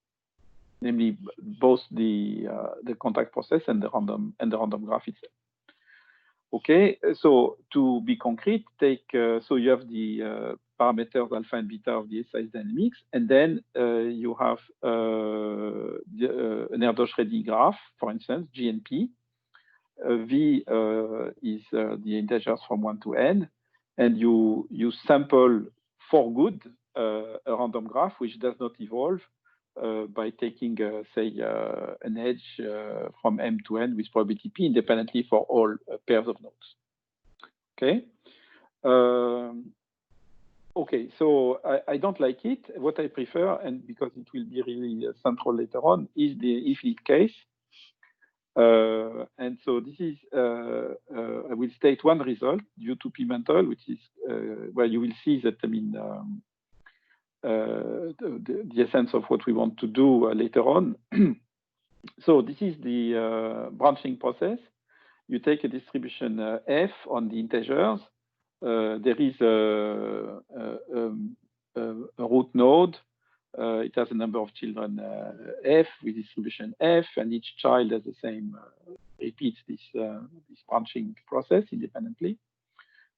Namely, both the contact process and the random graph itself. Okay, so to be concrete, take so you have the parameters alpha and beta of the SIS dynamics, and then you have an Erdős-Redi graph, for instance, GNP. V is the integers from 1 to n, and you sample for good a random graph which does not evolve by taking, say, an edge from m to n with probability p independently for all pairs of nodes. Okay. Okay, so I don't like it. What I prefer, and because it will be really central later on, is the infinite case. And so this is, I will state one result due to Pimentel, which is where you will see that, I mean, the essence of what we want to do later on. So this is the branching process. You take a distribution f on the integers. There is a root node. It has a number of children f with distribution f, and each child has the same, repeats this branching process independently.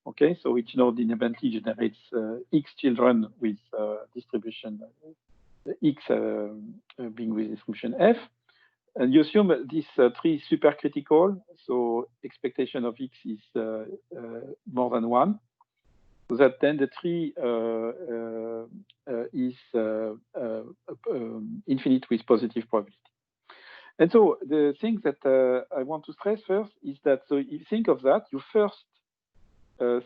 Okay, so each node independently generates x children with distribution x being with distribution f. and you assume this tree is supercritical, so expectation of x is more than 1, so that then the tree is infinite with positive probability. And so the thing that I want to stress first is that, so if you think of that, you first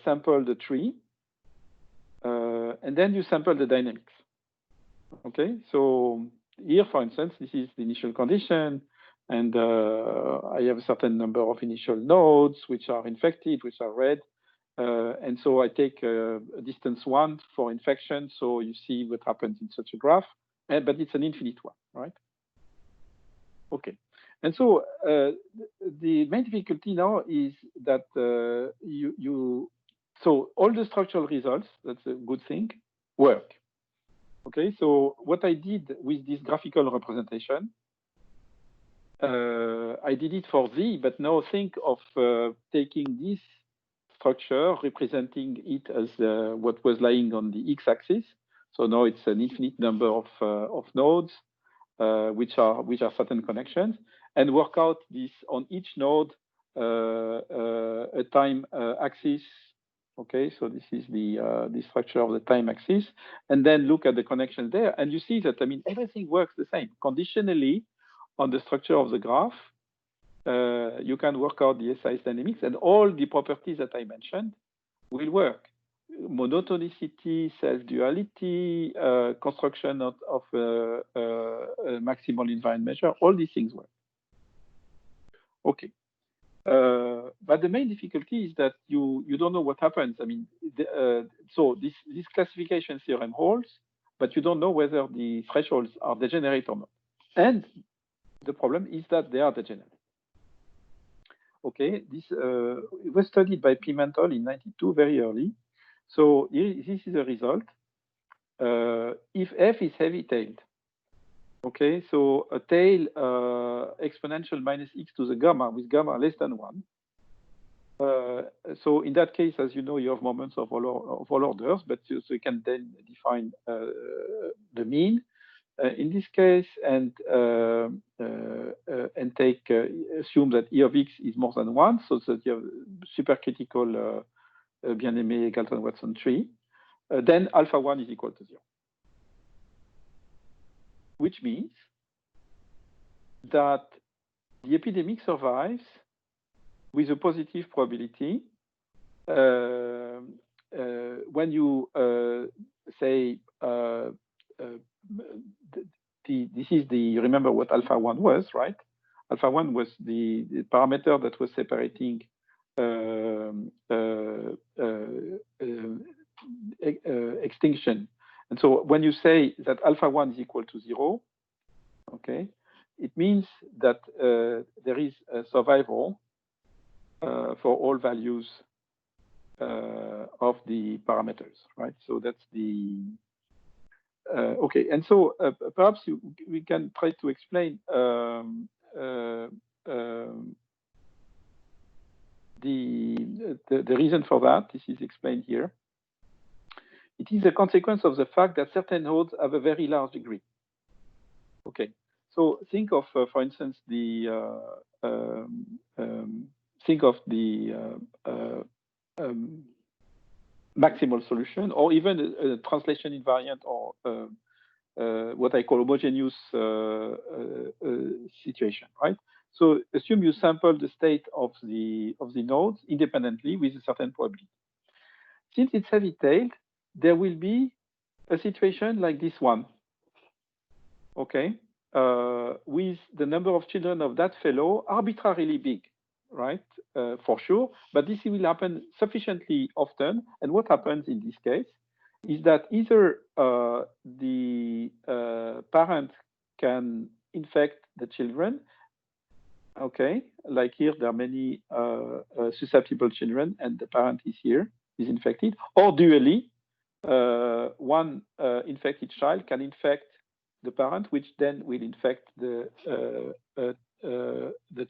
sample the tree, and then you sample the dynamics. Okay, so here, for instance, this is the initial condition, and I have a certain number of initial nodes which are infected, which are red. And so I take a distance 1 for infection, so you see what happens in such a graph, but it's an infinite one, right? Okay, and so the main difficulty now is that so all the structural results, that's a good thing, work. Okay, so what I did with this graphical representation, I did it for Z, but now think of taking this structure, representing it as what was lying on the x-axis. So now it's an infinite number of nodes, which are certain connections, and work out this on each node a time axis. Okay, so this is the structure of the time axis, and then look at the connections there, and you see that, I mean, everything works the same. Conditionally, on the structure of the graph, you can work out the SIS dynamics, and all the properties that I mentioned will work. Monotonicity, self-duality, construction of maximal invariant measure, all these things work. Okay. But the main difficulty is that you don't know what happens. I mean, so this classification theorem holds, but you don't know whether the thresholds are degenerate or not. And the problem is that they are degenerate. Okay, this it was studied by Pimentel in '92, very early. So this is the result. If f is heavy-tailed, okay, so a tail exponential minus x to the gamma with gamma less than 1. So in that case, as you know, you have moments of all orders, but so you can then define the mean in this case, and take assume that E of x is more than 1, so that you have supercritical bien-aimé Galton-Watson tree. Then alpha 1 is equal to 0. Which means that the epidemic survives with a positive probability when you say this is you remember what alpha 1 was, right? Alpha 1 was the parameter that was separating extinction. And so when you say that alpha 1 is equal to 0, okay, it means that there is a survival for all values of the parameters, right? So that's the okay. And so perhaps we can try to explain the reason for that. This is explained here. It is a consequence of the fact that certain nodes have a very large degree. Okay, so think of, for instance, maximal solution, or even a translation invariant, or what I call homogeneous situation, right? So assume you sample the state of the nodes independently with a certain probability. Since it's heavy-tailed, there will be a situation like this one, okay, with the number of children of that fellow arbitrarily big, right, for sure, but this will happen sufficiently often. And what happens in this case is that either the parent can infect the children, okay, like here there are many susceptible children and the parent is infected, or dually, one infected child can infect the parent, which then will infect the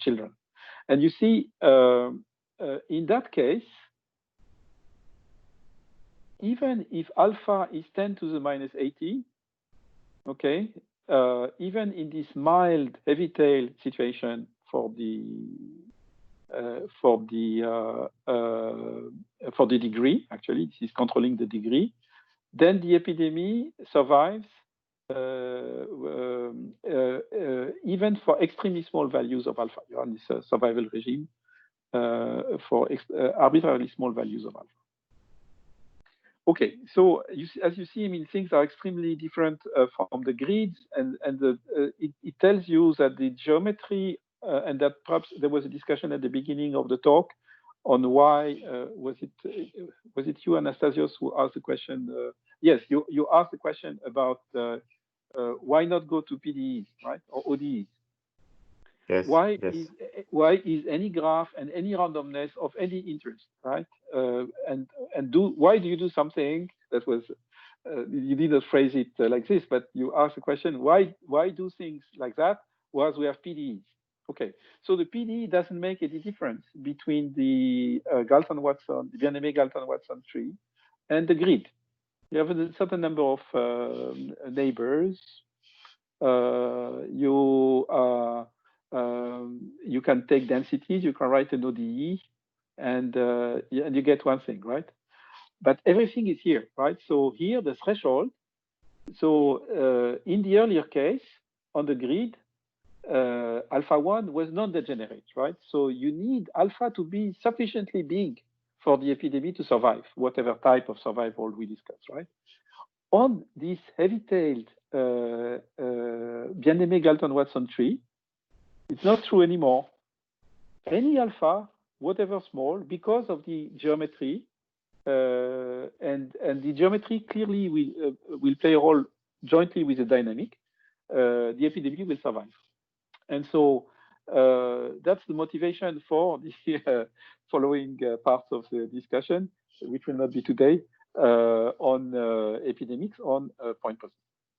children. And you see, in that case, even if alpha is 10 to the minus 80, okay, even in this mild heavy tail situation for the degree, actually, this is controlling the degree, then the epidemic survives even for extremely small values of alpha. You're on this survival regime for arbitrarily small values of alpha. Okay, so as you see, I mean, things are extremely different from the grids, and it tells you that the geometry, and that perhaps there was a discussion at the beginning of the talk on why, was it you, Anastasios, who asked the question? Yes, you asked the question about why not go to PDEs, right, or ODEs? Yes. Why yes. is any graph and any randomness of any interest, right? Why do you do something that was you didn't phrase it like this, but you asked the question, why do things like that? Whereas we have PDEs. Okay, so the PDE doesn't make any difference between the Galton-Watson, the Bien-Aimé Galton-Watson tree and the grid. You have a certain number of neighbors. You can take densities, you can write an ODE, and you get one thing, right? But everything is here, right? So here, the threshold. So in the earlier case, on the grid, alpha 1 was non-degenerate, right? So you need alpha to be sufficiently big for the epidemic to survive, whatever type of survival we discuss, right? On this heavy-tailed Bien-Aimé Galton-Watson tree, it's not true anymore. Any alpha, whatever small, because of the geometry, and the geometry clearly will play a role jointly with the dynamic, the epidemic will survive. And so that's the motivation for the following parts of the discussion, which will not be today, on epidemics on point position.